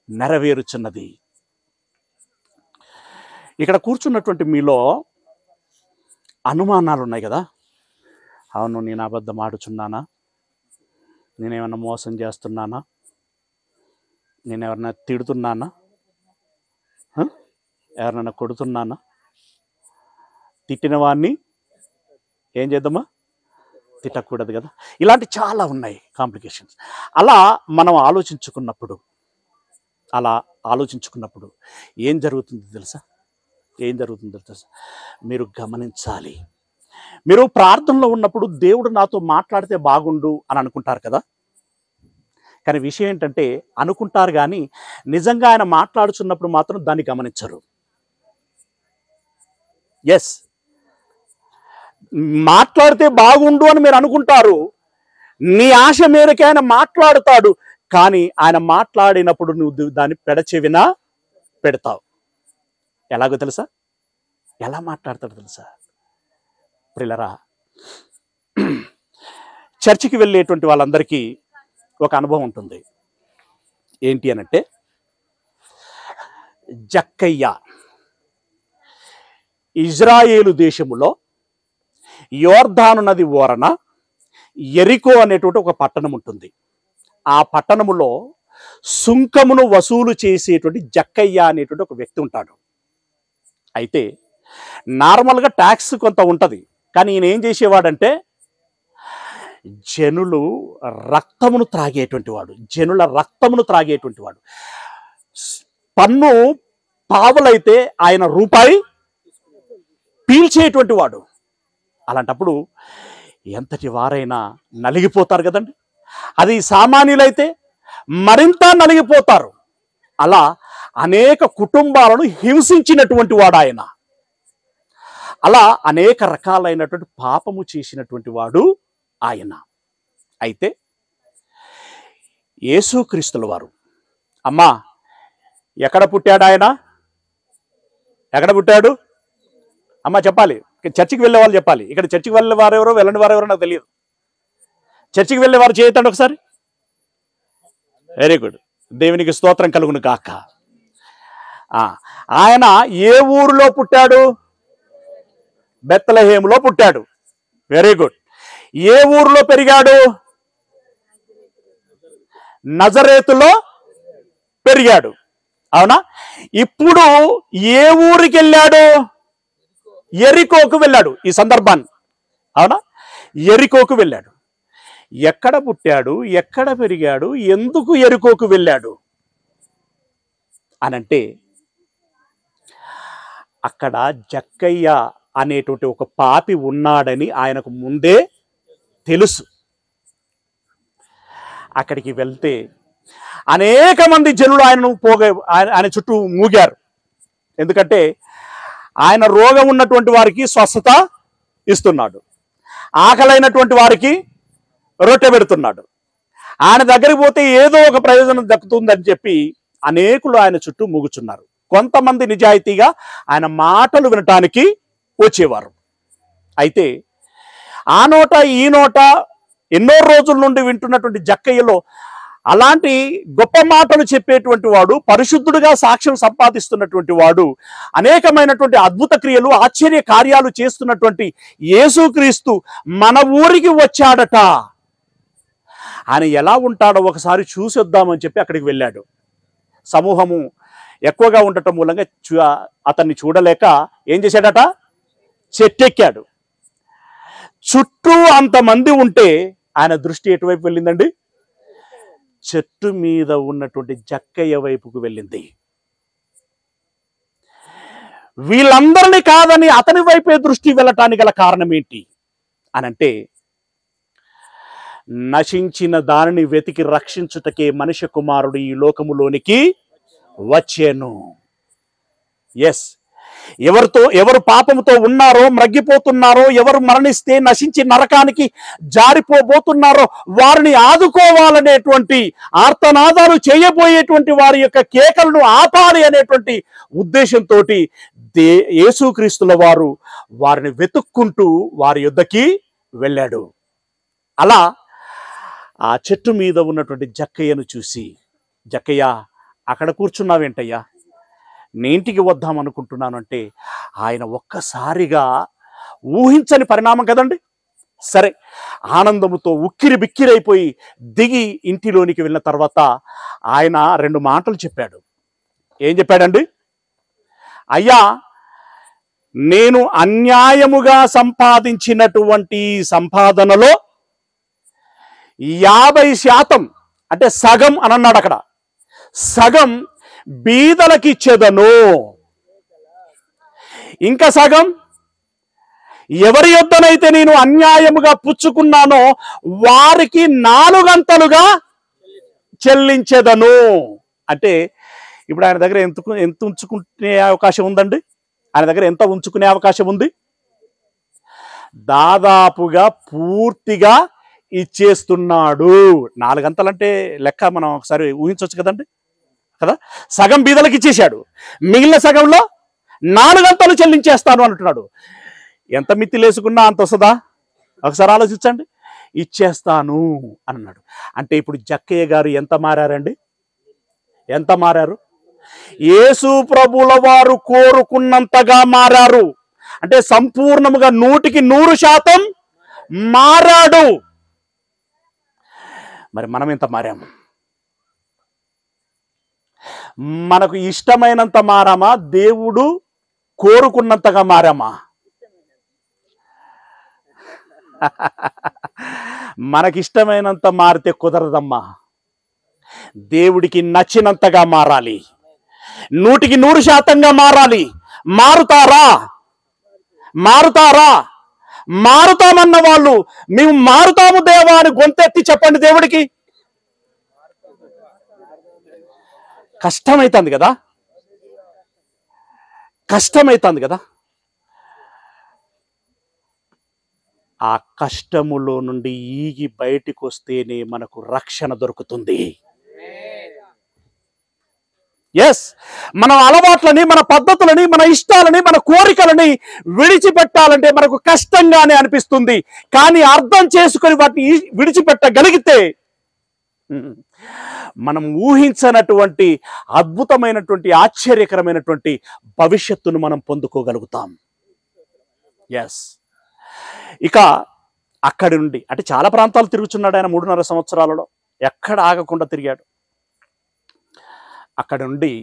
నెరవేరుచున్నది. ఇక్కడ కూర్చున్నటువంటి మీలో అనుమానాలు ఉన్నాయి కదా. అవును, నేను అబద్ధం ఆడుచున్నానా? నేనేమన్నా మోసం చేస్తున్నానా? నేనెవరన్నా తిడుతున్నానా? ఎవరినైనా కొడుతున్నానా? తిట్టిన వాడిని ఏం చేద్దామా? తిట్టకూడదు కదా. ఇలాంటి చాలా ఉన్నాయి కాంప్లికేషన్స్. అలా మనం ఆలోచించుకున్నప్పుడు ఏం జరుగుతుందో తెలుసా? మీరు గమనించాలి. మీరు ప్రార్థనలో ఉన్నప్పుడు దేవుడు నాతో మాట్లాడితే బాగుండు అని అనుకుంటారు కదా. కానీ విషయం ఏంటంటే, అనుకుంటారు కానీ నిజంగా ఆయన మాట్లాడుచున్నప్పుడు మాత్రం దాన్ని గమనించరు. ఎస్, మాట్లాడితే బాగుండు అని మీరు అనుకుంటారు. నీ ఆశ మేరకే ఆయన మాట్లాడుతాడు. కానీ ఆయన మాట్లాడినప్పుడు నువ్వు దాన్ని పెడచెవిన పెడతావు. ఎలాగో తెలుసా? ఎలా మాట్లాడతాడు తెలుసా? ప్రియులారా, చర్చికి వెళ్ళేటువంటి వాళ్ళందరికీ ఒక అనుభవం ఉంటుంది. ఏంటి అనంటే, జక్కయ్య ఇజ్రాయేలు దేశములో యోర్దాను నది ఓరన యెరికో అనేటువంటి ఒక పట్టణం ఉంటుంది. ఆ పట్టణములో సుంకమును వసూలు చేసేటువంటి జక్కయ్య అనేటువంటి ఒక వ్యక్తి ఉంటాడు. అయితే నార్మల్గా ట్యాక్స్ కొంత ఉంటుంది, కానీ ఈయన ఏం చేసేవాడంటే జనుల రక్తమును త్రాగేటువంటి వాడు. పన్ను పావులైతే ఆయన రూపాయి పీల్చేటువంటి వాడు. అలాంటప్పుడు ఎంతటి వారైనా నలిగిపోతారు కదండి. అది సామాన్యులైతే మరింత నలిగిపోతారు. అలా అనేక కుటుంబాలను హింసించినటువంటి వాడు ఆయన. అలా అనేక రకాలైనటువంటి పాపము చేసినటువంటి వాడు ఆయన. అయితే యేసుక్రీస్తుల వారు, అమ్మా ఎక్కడ పుట్టాడు ఆయన? ఎక్కడ పుట్టాడు అమ్మా చెప్పాలి. చర్చికి వెళ్ళే వాళ్ళు చెప్పాలి. ఇక్కడ చర్చికి వెళ్ళే వారెవరో వెళ్ళని వారెవరో నాకు తెలియదు. చర్చికి వెళ్ళే వారు చేయతండి ఒకసారి. వెరీ గుడ్, దేవునికి స్తోత్రం కలుగును కాక. ఆయన ఏ ఊరిలో పుట్టాడు? బెత్లెహేములో పుట్టాడు. Very good. ఏ ఊరిలో పెరిగాడు? నజరేతులో పెరిగాడు. అవునా? ఇప్పుడు ఏ ఊరికి వెళ్ళాడు? యెరికోకు వెళ్ళాడు ఈ సందర్భాన్ని. అవునా? యెరికోకు వెళ్ళాడు. ఎక్కడ పుట్టాడు? ఎక్కడ పెరిగాడు? ఎందుకు యెరికోకు వెళ్ళాడు అనంటే, అక్కడ జక్కయ్య అనేటువంటి ఒక పాపి ఉన్నాడని ఆయనకు ముందే తెలుసు. అక్కడికి వెళ్తే అనేక మంది జనులు ఆయనను ఆయన చుట్టూ మూగారు. ఎందుకంటే ఆయన రోగం ఉన్నటువంటి వారికి స్వస్థత ఇస్తున్నాడు, ఆకలైనటువంటి వారికి రొట్టె పెడుతున్నాడు. ఆయన దగ్గరికి పోతే ఏదో ఒక ప్రయోజనం దక్కుతుందని చెప్పి అనేకులు ఆయన చుట్టూ మూగుచున్నారు. కొంతమంది నిజాయితీగా ఆయన మాటలు వినటానికి వచ్చేవారు. అయితే ఆ నోట ఈ నోట ఎన్నో రోజుల నుండి వింటున్నటువంటి జక్కయ్యలో అలాంటి గొప్ప మాటలు చెప్పేటువంటి వాడు, పరిశుద్ధుడుగా సాక్ష్యం సంపాదిస్తున్నటువంటి వాడు, అనేకమైనటువంటి అద్భుత క్రియలు ఆశ్చర్య కార్యాలు చేస్తున్నటువంటి యేసుక్రీస్తు మన ఊరికి వచ్చాడట. ఆయన ఎలా ఉంటాడో ఒకసారి చూసి వద్దామని చెప్పి అక్కడికి వెళ్ళాడు. సమూహము ఎక్కువగా ఉండటం మూలంగా అతన్ని చూడలేక ఏం చేశాడట? చెట్టెక్కాడు. చుట్టూ అంతమంది ఉంటే ఆయన దృష్టి ఎటువైపు వెళ్ళిందండి? చెట్టు మీద ఉన్నటువంటి జక్కయ్య వైపుకు వెళ్ళింది. వీళ్ళందరినీ కాదని అతని వైపే దృష్టి వెళ్ళటానికి గల కారణం ఏంటి అనంటే, నశించిన దానిని వెతికి రక్షించుటకే మనుష్య కుమారుడు ఈ లోకములోనికి వచ్చాను. ఎస్, ఎవరు పాపముతో ఉన్నారో, మ్రగ్గిపోతున్నారో, ఎవరు మరణిస్తే నశించి నరకానికి జారిపోబోతున్నారో వారిని ఆదుకోవాలనేటువంటి ఆర్తనాదాలు చేయబోయేటువంటి వారి యొక్క కేకలను ఆపాలి అనేటువంటి ఉద్దేశంతో యేసుక్రీస్తుల వారు వారిని వెతుక్కుంటూ వారి యొద్దకి వెళ్ళాడు. అలా ఆ చెట్టు మీద ఉన్నటువంటి జక్కయ్యను చూసి, జక్కయ్య అక్కడ కూర్చున్నావేంటయ్యా, నేంటికి వద్దాం అనుకుంటున్నాను అంటే, ఆయన ఒక్కసారిగా ఊహించని పరిణామం కదండి. సరే, ఆనందముతో ఉక్కిరి బిక్కిరైపోయి దిగి ఇంటిలోనికి వెళ్ళిన తర్వాత ఆయన 2 మాటలు చెప్పాడు. ఏం చెప్పాడండి? అయ్యా, నేను అన్యాయముగా సంపాదించినటువంటి సంపాదనలో 50% అంటే సగం అని అన్నాడు. అక్కడ సగం బీదలకి ఇచ్చేదను, ఇంకా సగం ఎవరి యొద్దనైతే నేను అన్యాయముగా పుచ్చుకున్నానో వారికి 4 అంతలుగా చెల్లించేదను. అంటే ఇప్పుడు ఆయన దగ్గర ఎంత ఉంచుకునే అవకాశం ఉందండి? ఆయన దగ్గర ఎంత ఉంచుకునే అవకాశం ఉంది? దాదాపుగా పూర్తిగా ఇచ్చేస్తున్నాడు. 4 అంతలంటే లెక్క మనం ఒకసారి ఊహించవచ్చు కదండి, కదా? సగం బీదలకు ఇచ్చేశాడు, మిగిలిన సగంలో 4 అంతలు చెల్లించేస్తాను అంటున్నాడు. ఎంత మిత్తిలేసుకున్నా అంత వస్తుందా? ఒకసారి ఆలోచించండి. ఇచ్చేస్తాను అన్నాడు. అంటే ఇప్పుడు జక్కయ్య గారు ఎంత మారారండి? ఎంత మారారు? యేసు ప్రభుల వారు కోరుకున్నంతగా మారారు. అంటే సంపూర్ణముగా 100% మారాడు. మరి మనం ఎంత మారాము? మనకు ఇష్టమైనంత మారామా? దేవుడు కోరుకున్నంతగా మారామా? మనకిష్టమైనంత మారితే కుదరదమ్మా. దేవుడికి నచ్చినంతగా మారాలి, 100% మారాలి. మారుతారా? మారుతామన్న వాళ్ళు మేము మారుతాము దేవా అని గొంతెత్తి చెప్పండి దేవుడికి. కష్టమైతుంది కదా. కష్టమవుతుంది కదా, ఆ కష్టములో నుండి ఈగి బయటికి వస్తేనే మనకు రక్షణ దొరుకుతుంది. ఎస్, మన అలవాట్లని, మన పద్ధతులని, మన ఇష్టాలని, మన కోరికలని విడిచిపెట్టాలంటే మనకు కష్టంగానే అనిపిస్తుంది. కానీ అర్థం చేసుకొని వాటిని విడిచిపెట్టగలిగితే మనం ఊహించనటువంటి అద్భుతమైనటువంటి ఆశ్చర్యకరమైనటువంటి భవిష్యత్తును మనం పొందుకోగలుగుతాం. ఎస్, ఇక అక్కడి నుండి అంటే చాలా ప్రాంతాలు తిరుగుతున్నాడు ఆయన 3.5 సంవత్సరాలలో, ఎక్కడ ఆగకుండా తిరిగాడు. అక్కడ నుండి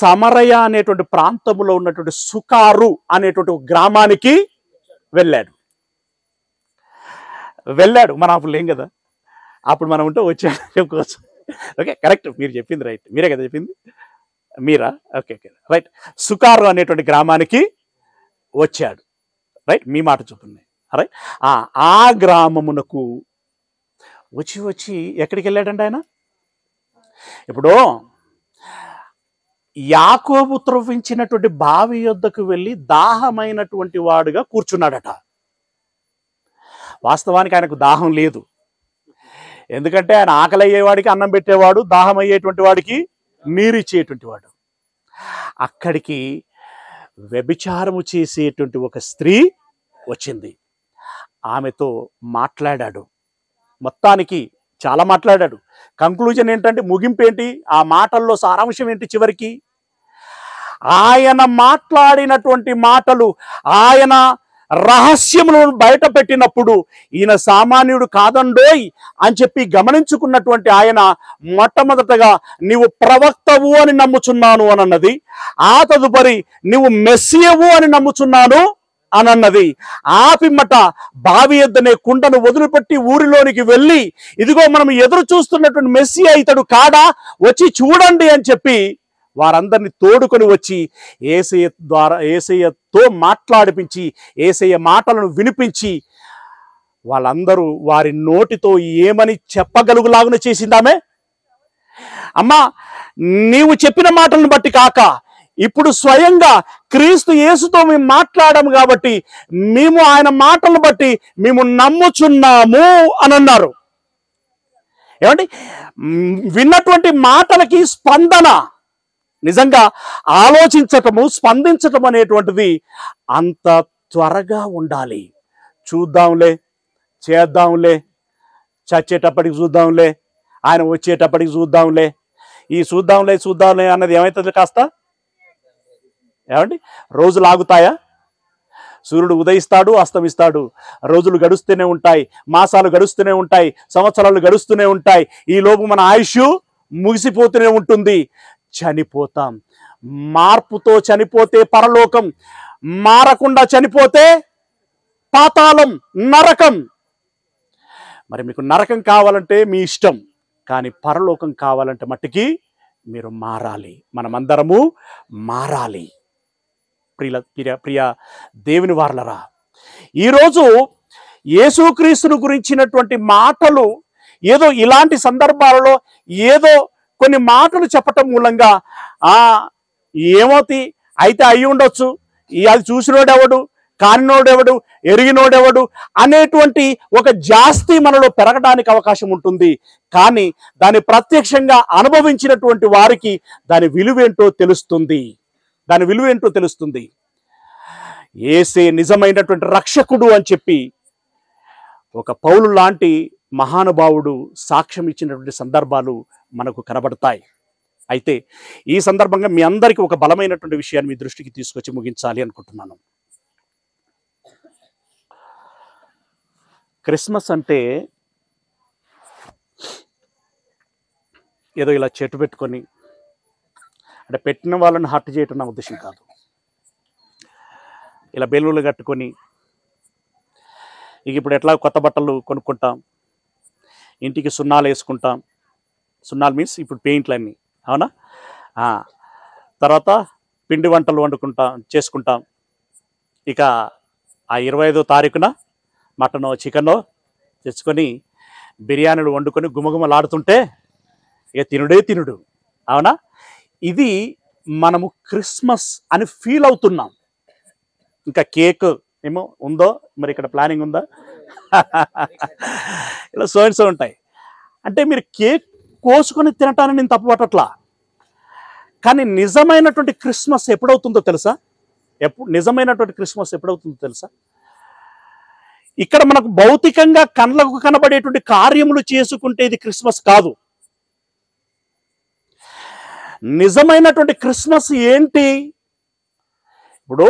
సమరయ అనేటువంటి ప్రాంతంలో ఉన్నటువంటి సుకారు అనేటువంటి ఒక గ్రామానికి వెళ్ళాడు. మనం అప్పుడు లేం కదా, అప్పుడు మనం ఉంటే వచ్చాడు చెప్పుకోవచ్చు. ఓకే, కరెక్ట్, మీరు చెప్పింది రైట్, మీరే కదా చెప్పింది, మీరా? Okay okay right. సుకారు అనేటువంటి గ్రామానికి వచ్చాడు, రైట్, మీ మాట చూపింది రైట్. ఆ గ్రామమునకు వచ్చి ఎక్కడికి వెళ్ళాడండి ఆయన? ఇప్పుడు యాకోబు త్రవ్వించినటువంటి బావి యొద్దకు వెళ్ళి దాహమైనటువంటి వాడుగా కూర్చున్నాడట. వాస్తవానికి ఆయనకు దాహం లేదు, ఎందుకంటే ఆయన ఆకలి అయ్యేవాడికి అన్నం పెట్టేవాడు, దాహం అయ్యేటువంటి వాడికి నీరు ఇచ్చేటువంటి వాడు. అక్కడికి వ్యభిచారము చేసేటువంటి ఒక స్త్రీ వచ్చింది. ఆమెతో మాట్లాడాడు, మొత్తానికి చాలా మాట్లాడాడు. కంక్లూజన్ ఏంటంటే, ముగింపు ఏంటి, ఆ మాటల్లో సారాంశం ఏంటి? చివరికి ఆయన మాట్లాడినటువంటి మాటలు, ఆయన రహస్యములను బయట పెట్టినప్పుడు ఈయన సామాన్యుడు కాదండోయ్ అని చెప్పి గమనించుకున్నటువంటి ఆయన మొట్టమొదటగా నీవు ప్రవక్తవు అని నమ్ముచున్నాను అని అన్నది. ఆ తదుపరి నీవు మెస్సియవు అని నమ్ముచున్నాను అని అన్నది. ఆ పిమ్మట బావి ఎద్దనే కుండను వదిలిపెట్టి ఊరిలోనికి వెళ్ళి, ఇదిగో మనం ఎదురు చూస్తున్నటువంటి మెస్సియా ఇతడు కాడా, వచ్చి చూడండి అని చెప్పి వారందరినీ తోడుకొని వచ్చి యేసయ్యతో మాట్లాడిపించి, యేసయ్య మాటలను వినిపించి, వాళ్ళందరూ వారి నోటితో ఏమని చెప్పగలుగులాగున చేసిందామే. అమ్మా, నీవు చెప్పిన మాటలను బట్టి కాక ఇప్పుడు స్వయంగా క్రీస్తు యేసుతో మేము మాట్లాడాము కాబట్టి మేము ఆయన మాటలను బట్టి మేము నమ్ముచున్నాము అని అన్నారు. ఏమండి, విన్నటువంటి మాటలకి స్పందన, నిజంగా ఆలోచించటము, స్పందించటం అనేటువంటిది అంత త్వరగా ఉండాలి. చూద్దాంలే, చేద్దాంలే, చచ్చేటప్పటికి చూద్దాంలే, ఆయన వచ్చేటప్పటికి చూద్దాంలే, ఈ చూద్దాంలే అన్నది ఏమవుతుంది? కాస్త ఏమండి, రోజులు ఆగుతాయా? సూర్యుడు ఉదయిస్తాడు, అస్తమిస్తాడు, రోజులు గడుస్తూనే ఉంటాయి, మాసాలు గడుస్తూనే ఉంటాయి, సంవత్సరాలు గడుస్తూనే ఉంటాయి. ఈ లోపు మన ఆయుష్ ముగిసిపోతూనే ఉంటుంది. చనిపోతాం. మార్పుతో చనిపోతే పరలోకం, మారకుండా చనిపోతే పాతాళం, నరకం. మరి మీకు నరకం కావాలంటే మీ ఇష్టం, కానీ పరలోకం కావాలంటే మట్టికి మీరు మారాలి. మనమందరము మారాలి. ప్రియ దేవుని వారలరా, ఈరోజు యేసుక్రీస్తును గురించినటువంటి మాటలు ఏదో ఇలాంటి సందర్భాలలో ఏదో కొన్ని మాటలు చెప్పటం మూలంగా ఏమవుతాయి అయితే అయి ఉండొచ్చు, అది చూసినోడెవడు, కానినోడెవడు, ఎరిగినోడెవడు అనేటువంటి ఒక జాస్తి మనలో పెరగడానికి అవకాశం ఉంటుంది. కానీ దాన్ని ప్రత్యక్షంగా అనుభవించినటువంటి వారికి దాని విలువేంటో తెలుస్తుంది. యేసే నిజమైనటువంటి రక్షకుడు అని చెప్పి ఒక పౌలు లాంటి మహానుభావుడు సాక్ష్యం ఇచ్చినటువంటి సందర్భాలు మనకు కనబడతాయి. అయితే ఈ సందర్భంగా మీ అందరికీ ఒక బలమైనటువంటి విషయాన్ని మీ దృష్టికి తీసుకొచ్చి ముగించాలి అనుకుంటున్నాను. క్రిస్మస్ అంటే ఏదో ఇలా చెట్టు పెట్టుకొని, అంటే పెట్టిన వాళ్ళని హర్ట్ చేయటం నా ఉద్దేశం కాదు. ఇలా బెలూన్లు కట్టుకొని, ఇక ఇప్పుడు ఎట్లా కొత్త బట్టలు కొనుక్కుంటాం, ఇంటికి సున్నాలు వేసుకుంటాం. సున్నాలు మీన్స్ ఇప్పుడు పెయింట్లన్నీ, అవునా? తర్వాత పిండి వంటలు చేసుకుంటాం. ఇక ఆ 25వ తారీఖున మటనో చికెనో తెచ్చుకొని బిర్యానీలు వండుకొని గుమగుమలాడుతుంటే ఇక తినుడు, అవునా? ఇది మనము క్రిస్మస్ అని ఫీల్ అవుతున్నాం. ఇంకా కేక్ ఏమో ఉందో మరి, ఇక్కడ ప్లానింగ్ ఉందా? ఇలా సో ఉంటాయి. అంటే మీరు కేక్ కోసుకొని తినటాన్ని నేను తప్పుపట్టట్లా, కానీ నిజమైనటువంటి క్రిస్మస్ ఎప్పుడవుతుందో తెలుసా? నిజమైనటువంటి క్రిస్మస్ ఎప్పుడవుతుందో తెలుసా? ఇక్కడ మనకు భౌతికంగా కళ్ళకు కనబడేటువంటి కార్యములు చేసుకుంటే ఇది క్రిస్మస్ కాదు. నిజమైనటువంటి క్రిస్మస్ ఏంటి? ఇప్పుడు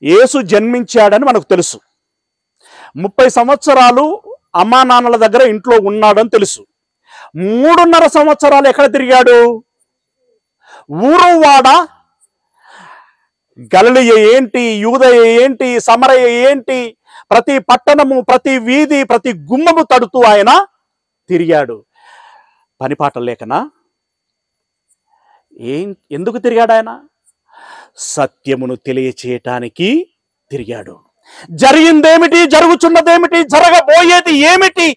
యేసు జన్మించాడని మనకు తెలుసు. 30 సంవత్సరాలు అమ్మా నాన్నల దగ్గర ఇంట్లో ఉన్నాడని తెలుసు. 3.5 సంవత్సరాలు ఎక్కడ తిరిగాడు? ఊరు వాడ, గలిలయ ఏంటి, యూదయ ఏంటి, సమరయ ఏంటి, ప్రతి పట్టణము, ప్రతి వీధి, ప్రతి గుమ్మము తడుతూ ఆయన తిరిగాడు. పనిపాట లేకనా? ఎందుకు తిరిగాడు ఆయన? సత్యమును తెలియచేయటానికి తిరిగాడు. జరిగిందేమిటి, జరుగుతున్నదేమిటి, జరగబోయేది ఏమిటి,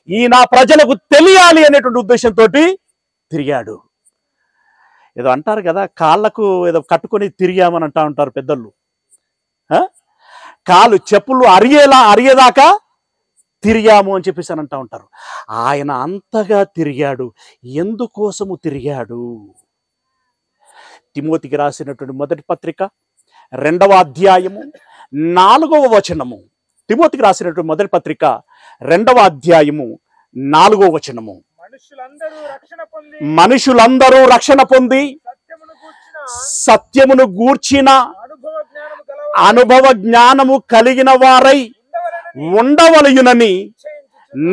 ఈ నా ప్రజలకు తెలియాలి అనేటువంటి ఉద్దేశంతో తిరిగాడు. ఏదో అంటారు కదా, కాళ్ళకు ఏదో కట్టుకొని తిరిగామని అంటా ఉంటారు పెద్దలు. కాలు చెప్పులు అరిగేదాకా తిరిగాము అని చెప్పేసి అని అంటా ఉంటారు. ఆయన అంతగా తిరిగాడు. ఎందుకోసము తిరిగాడు? తిమోతికి రాసినటువంటి మొదటి పత్రిక 2వ అధ్యాయము 4వ వచనము. తిమోతికి రాసినటువంటి మొదటి పత్రిక 2వ అధ్యాయము 4వ వచనము. మనుషులందరూ రక్షణ పొంది సత్యమును గూర్చిన అనుభవ జ్ఞానము కలిగిన వారై ఉండవలయునని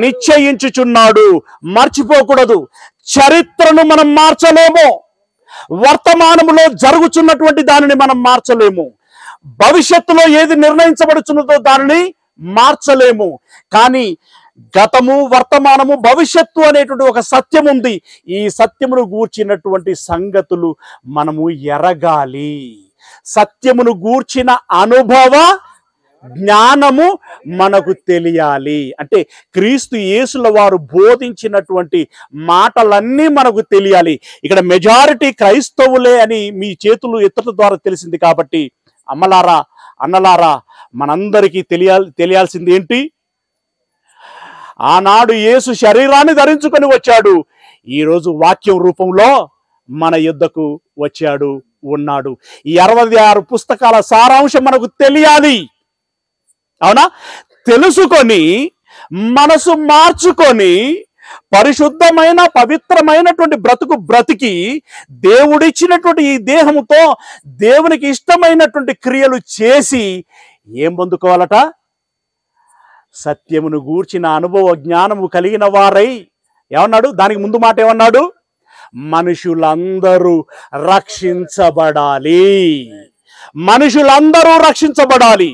నిశ్చయించుచున్నాడు. మర్చిపోకూడదు, చరిత్రను మనం మార్చలేము, వర్తమానములో జరుగుతున్నటువంటి దానిని మనం మార్చలేము, భవిష్యత్తులో ఏది నిర్ణయించబడుతున్నదో దానిని మార్చలేము. కానీ గతము, వర్తమానము, భవిష్యత్తు అనేటువంటి ఒక సత్యం ఉంది. ఈ సత్యమును గూర్చినటువంటి సంగతులు మనము ఎరగాలి. సత్యమును గూర్చిన అనుభవ జ్ఞానము మనకు తెలియాలి. అంటే క్రీస్తు యేసుల వారు బోధించినటువంటి మాటలన్నీ మనకు తెలియాలి. ఇక్కడ మెజారిటీ క్రైస్తవులే అని మీ చేతులు ఎత్తడం ద్వారా తెలిసింది. కాబట్టి అమ్మలారా, అన్నలారా, మనందరికీ తెలియాల్సింది ఏంటి? ఆనాడు యేసు శరీరాన్ని ధరించుకొని వచ్చాడు. ఈరోజు వాక్యం రూపంలో మన యుద్ధకు వచ్చాడు, ఉన్నాడు. ఈ 66 పుస్తకాల సారాంశం మనకు తెలియాలి. అవునా? తెలుసుకొని మనసు మార్చుకొని పరిశుద్ధమైన పవిత్రమైనటువంటి బ్రతికి దేవుడిచ్చినటువంటి ఈ దేహముతో దేవునికి ఇష్టమైనటువంటి క్రియలు చేసి ఏం పొందుకోవాలట? సత్యమును గూర్చిన అనుభవ జ్ఞానము కలిగిన వారై ఏమన్నాడు? దానికి ముందు మాట ఏమన్నాడు? మనుషులందరూ రక్షించబడాలి. మనుషులందరూ రక్షించబడాలి.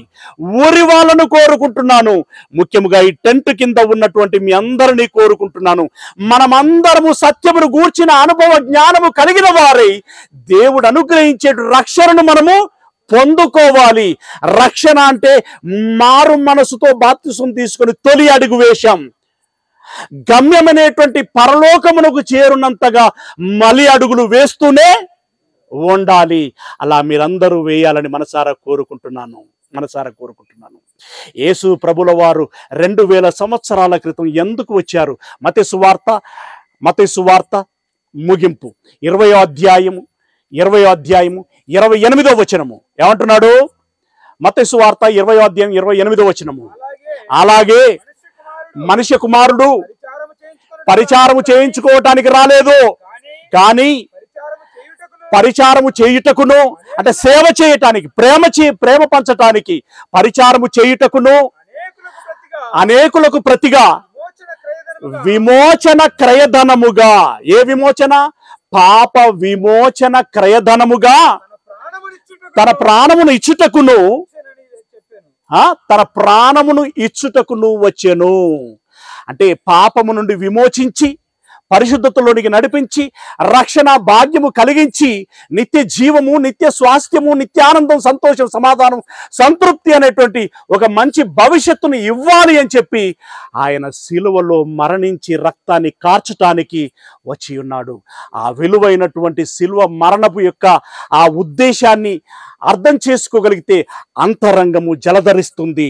ఊరి వాళ్ళను కోరుకుంటున్నాను, ముఖ్యంగా ఈ టెంట్ కింద ఉన్నటువంటి మీ అందరినీ కోరుకుంటున్నాను. మనమందరము సత్యమును గూర్చిన అనుభవ జ్ఞానము కలిగిన వారై దేవుడు అనుగ్రహించే రక్షణను మనము పొందుకోవాలి. రక్షణ అంటే మారు మనసుతో బాప్తిసం తీసుకొని తొలి అడుగు వేశాం. గమ్యమనేటువంటి పరలోకమునకు చేరునంతగా మలి అడుగులు వేస్తూనే ఉండాలి. అలా మీరందరూ వేయాలని మనసారా కోరుకుంటున్నాను. యేసు ప్రభుల వారు 2000 సంవత్సరాల క్రితం ఎందుకు వచ్చారు? మత్తయి సువార్త ముగింపు 20వ అధ్యాయము 28వ వచనము ఏమంటున్నాడు? మత్తయి సువార్త 20వ అధ్యాయం 28వ వచనము. అలాగే మనుష్య కుమారుడు పరిచారము చేయించుకోవటానికి రాలేదు, కానీ పరిచారము చేయుటకును, అంటే సేవ చేయటానికి, ప్రేమ పంచటానికి, పరిచారము చేయుటకును, అనేకులకు ప్రతిగా విమోచన క్రయధనముగా. ఏ విమోచన? పాప విమోచన క్రయధనముగా తన ప్రాణమును ఇచ్చుటకును వచ్చెను. అంటే పాపము నుండి విమోచించి పరిశుద్ధతలోనికి నడిపించి రక్షణ భాగ్యము కలిగించి నిత్య జీవము, నిత్య స్వాస్థ్యము, నిత్యానందం, సంతోషం, సమాధానం, సంతృప్తి అనేటువంటి ఒక మంచి భవిష్యత్తును ఇవ్వాలి అని చెప్పి ఆయన సిలువలో మరణించి రక్తాన్ని కార్చటానికి వచ్చి ఉన్నాడు. ఆ విలువైనటువంటి సిలువ మరణపు యొక్క ఆ ఉద్దేశాన్ని అర్థం చేసుకోగలిగితే అంతరంగము జలధరిస్తుంది.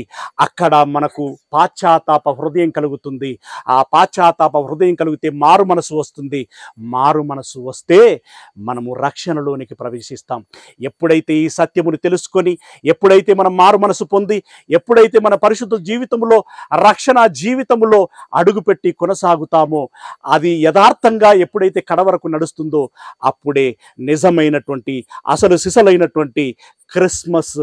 అక్కడ మనకు పాశ్చాత్తాప హృదయం కలుగుతుంది. ఆ పాశ్చాత్తాప హృదయం కలిగితే మారు మనసు వస్తుంది. మారు మనసు వస్తే మనము రక్షణలోనికి ప్రవేశిస్తాం. ఎప్పుడైతే ఈ సత్యమును తెలుసుకొని, ఎప్పుడైతే మనం మారు మనసు పొంది, ఎప్పుడైతే మన పరిశుద్ధ జీవితంలో, రక్షణ జీవితంలో అడుగుపెట్టి కొనసాగుతామో, అది యథార్థంగా ఎప్పుడైతే కడవరకు నడుస్తుందో అప్పుడే నిజమైనటువంటి అసలు సిసలైనటువంటి క్రిస్మస్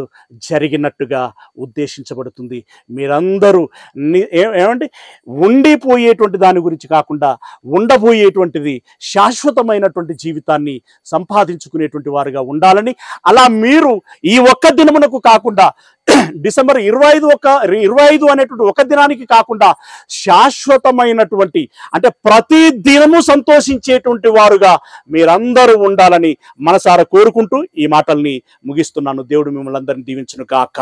జరిగినట్టుగా ఉద్దేశించబడుతుంది. మీరందరూ ఏమంటే ఉండిపోయేటువంటి దాని గురించి కాకుండా ఉండబోయేటువంటిది శాశ్వతమైనటువంటి జీవితాన్ని సంపాదించుకునేటువంటి వారుగా ఉండాలని, అలా మీరు ఈ ఒక్క దినమునకు కాకుండా డిసెంబర్ 25 అనేటువంటి ఒక దినానికి కాకుండా శాశ్వతమైనటువంటి, అంటే ప్రతి దినము సంతోషించేటువంటి వారుగా మీరందరూ ఉండాలని మనసారా కోరుకుంటూ ఈ మాటల్ని ముగిస్తున్నాను. దేవుడు మిమ్మల్ని అందరినీ దీవించును గాక.